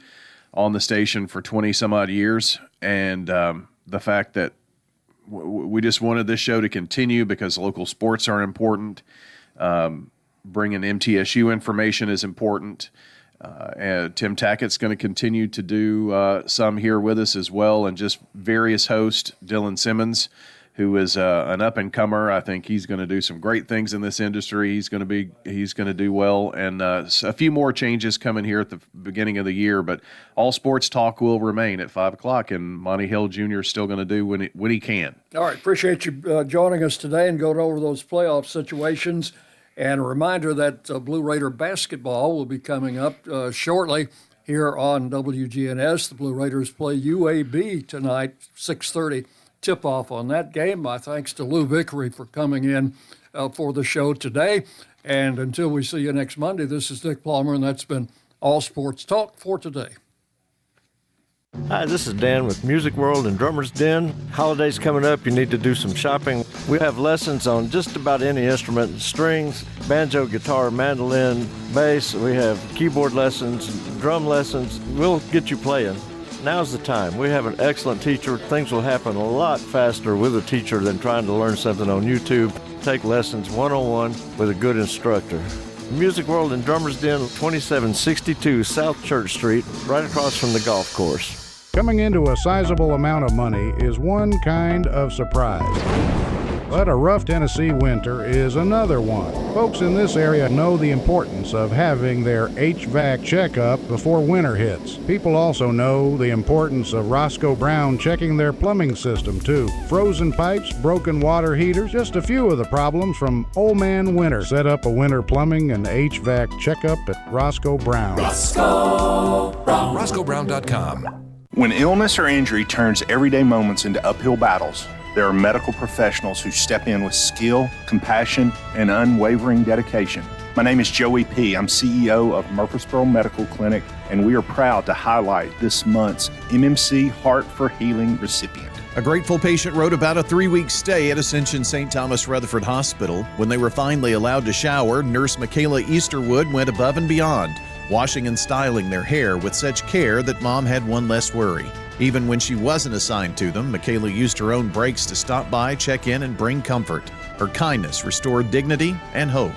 on the station for 20 some odd years, and the fact that we just wanted this show to continue because local sports are important. Bringing MTSU information is important. And Tim Tackett's going to continue to do some here with us as well, and just various hosts. Dylan Simmons, who is an up-and-comer. I think he's going to do some great things in this industry. He's going to do well, and a few more changes coming here at the beginning of the year. But All Sports Talk will remain at 5 o'clock, and Monty Hill Jr. is still going to do when he can. All right, appreciate you joining us today and going over those playoff situations. And a reminder that Blue Raider basketball will be coming up shortly here on WGNS. The Blue Raiders play UAB tonight, 6:30. Tip-off on that game. My thanks to Lou Vickery for coming in for the show today. And until we see you next Monday, this is Dick Plummer, and that's been All Sports Talk for today. Hi, this is Dan with Music World and Drummer's Den. Holidays coming up, you need to do some shopping. We have lessons on just about any instrument: strings, banjo, guitar, mandolin, bass. We have keyboard lessons, drum lessons. We'll get you playing. Now's the time. We have an excellent teacher. Things will happen a lot faster with a teacher than trying to learn something on YouTube. Take lessons one-on-one with a good instructor. Music World and Drummer's Den, 2762 South Church Street, right across from the golf course. Coming into a sizable amount of money is one kind of surprise. But a rough Tennessee winter is another one. Folks in this area know the importance of having their HVAC checkup before winter hits. People also know the importance of Roscoe Brown checking their plumbing system too. Frozen pipes, broken water heaters, just a few of the problems from Old Man Winter. Set up a winter plumbing and HVAC checkup at Roscoe Brown. Roscoe Brown. RoscoeBrown.com. When illness or injury turns everyday moments into uphill battles, there are medical professionals who step in with skill, compassion, and unwavering dedication. My name is Joey P. I'm CEO of Murfreesboro Medical Clinic, and we are proud to highlight this month's MMC Heart for Healing recipient. A grateful patient wrote about a 3-week stay at Ascension St. Thomas Rutherford Hospital. When they were finally allowed to shower, nurse Michaela Easterwood went above and beyond, washing and styling their hair with such care that Mom had one less worry. Even when she wasn't assigned to them, Michaela used her own breaks to stop by, check in, and bring comfort. Her kindness restored dignity and hope.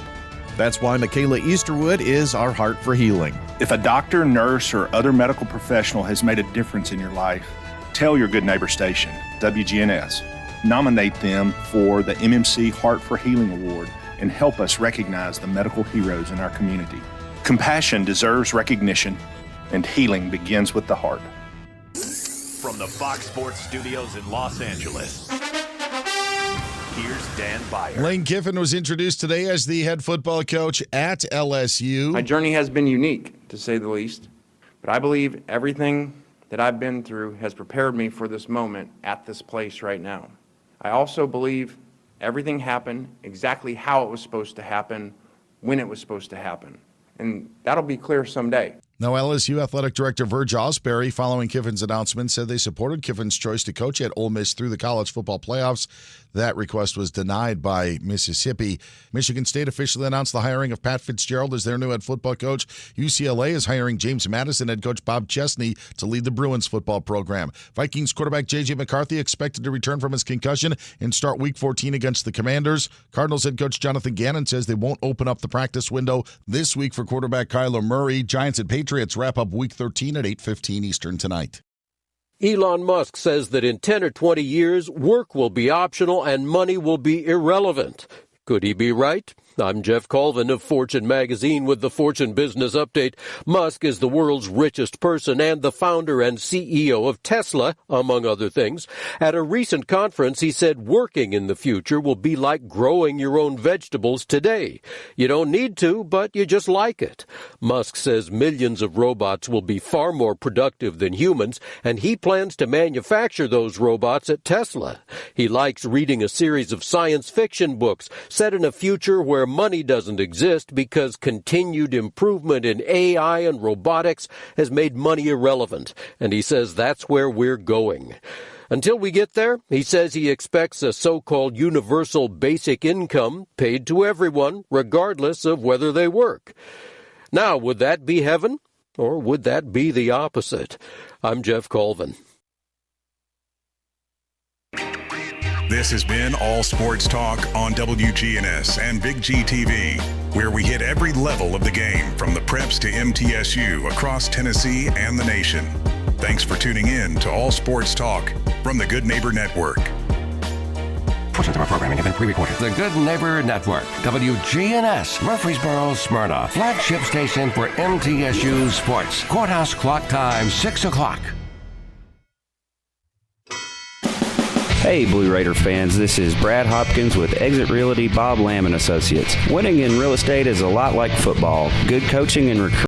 That's why Michaela Easterwood is our Heart for Healing. If a doctor, nurse, or other medical professional has made a difference in your life, tell your good neighbor station, WGNS. Nominate them for the MMC Heart for Healing Award and help us recognize the medical heroes in our community. Compassion deserves recognition, and healing begins with the heart. From the Fox Sports Studios in Los Angeles, here's Dan Byer. Lane Kiffin was introduced today as the head football coach at LSU. My journey has been unique, to say the least, but I believe everything that I've been through has prepared me for this moment at this place right now. I also believe everything happened exactly how it was supposed to happen, when it was supposed to happen, and that'll be clear someday. Now, LSU Athletic Director Verge Osberry, following Kiffin's announcement, said they supported Kiffin's choice to coach at Ole Miss through the college football playoffs. That request was denied by Mississippi. Michigan State officially announced the hiring of Pat Fitzgerald as their new head football coach. UCLA is hiring James Madison head coach Bob Chesney to lead the Bruins football program. Vikings quarterback J.J. McCarthy expected to return from his concussion and start Week 14 against the Commanders. Cardinals head coach Jonathan Gannon says they won't open up the practice window this week for quarterback Kyler Murray. Giants and Patriots wrap up Week 13 at 8:15 Eastern tonight. Elon Musk says that in 10 or 20 years, work will be optional and money will be irrelevant. Could he be right? I'm Jeff Colvin of Fortune magazine with the Fortune Business Update. Musk is the world's richest person and the founder and CEO of Tesla, among other things. At a recent conference, he said working in the future will be like growing your own vegetables today. You don't need to, but you just like it. Musk says millions of robots will be far more productive than humans, and he plans to manufacture those robots at Tesla. He likes reading a series of science fiction books set in a future where money doesn't exist because continued improvement in AI and robotics has made money irrelevant, and he says that's where we're going. Until we get there, he says he expects a so-called universal basic income paid to everyone, regardless of whether they work. Now, would that be heaven, or would that be the opposite? I'm Jeff Colvin. This has been All Sports Talk on WGNS and Big G TV, where we hit every level of the game, from the preps to MTSU, across Tennessee and the nation. Thanks for tuning in to All Sports Talk from the Good Neighbor Network. Portions of our programming have been pre-recorded. The Good Neighbor Network, WGNS, Murfreesboro, Smyrna, flagship station for MTSU Sports. Courthouse clock time, 6 o'clock. Hey, Blue Raider fans, this is Brad Hopkins with Exit Realty Bob Lamb & Associates. Winning in real estate is a lot like football. Good coaching and recruiting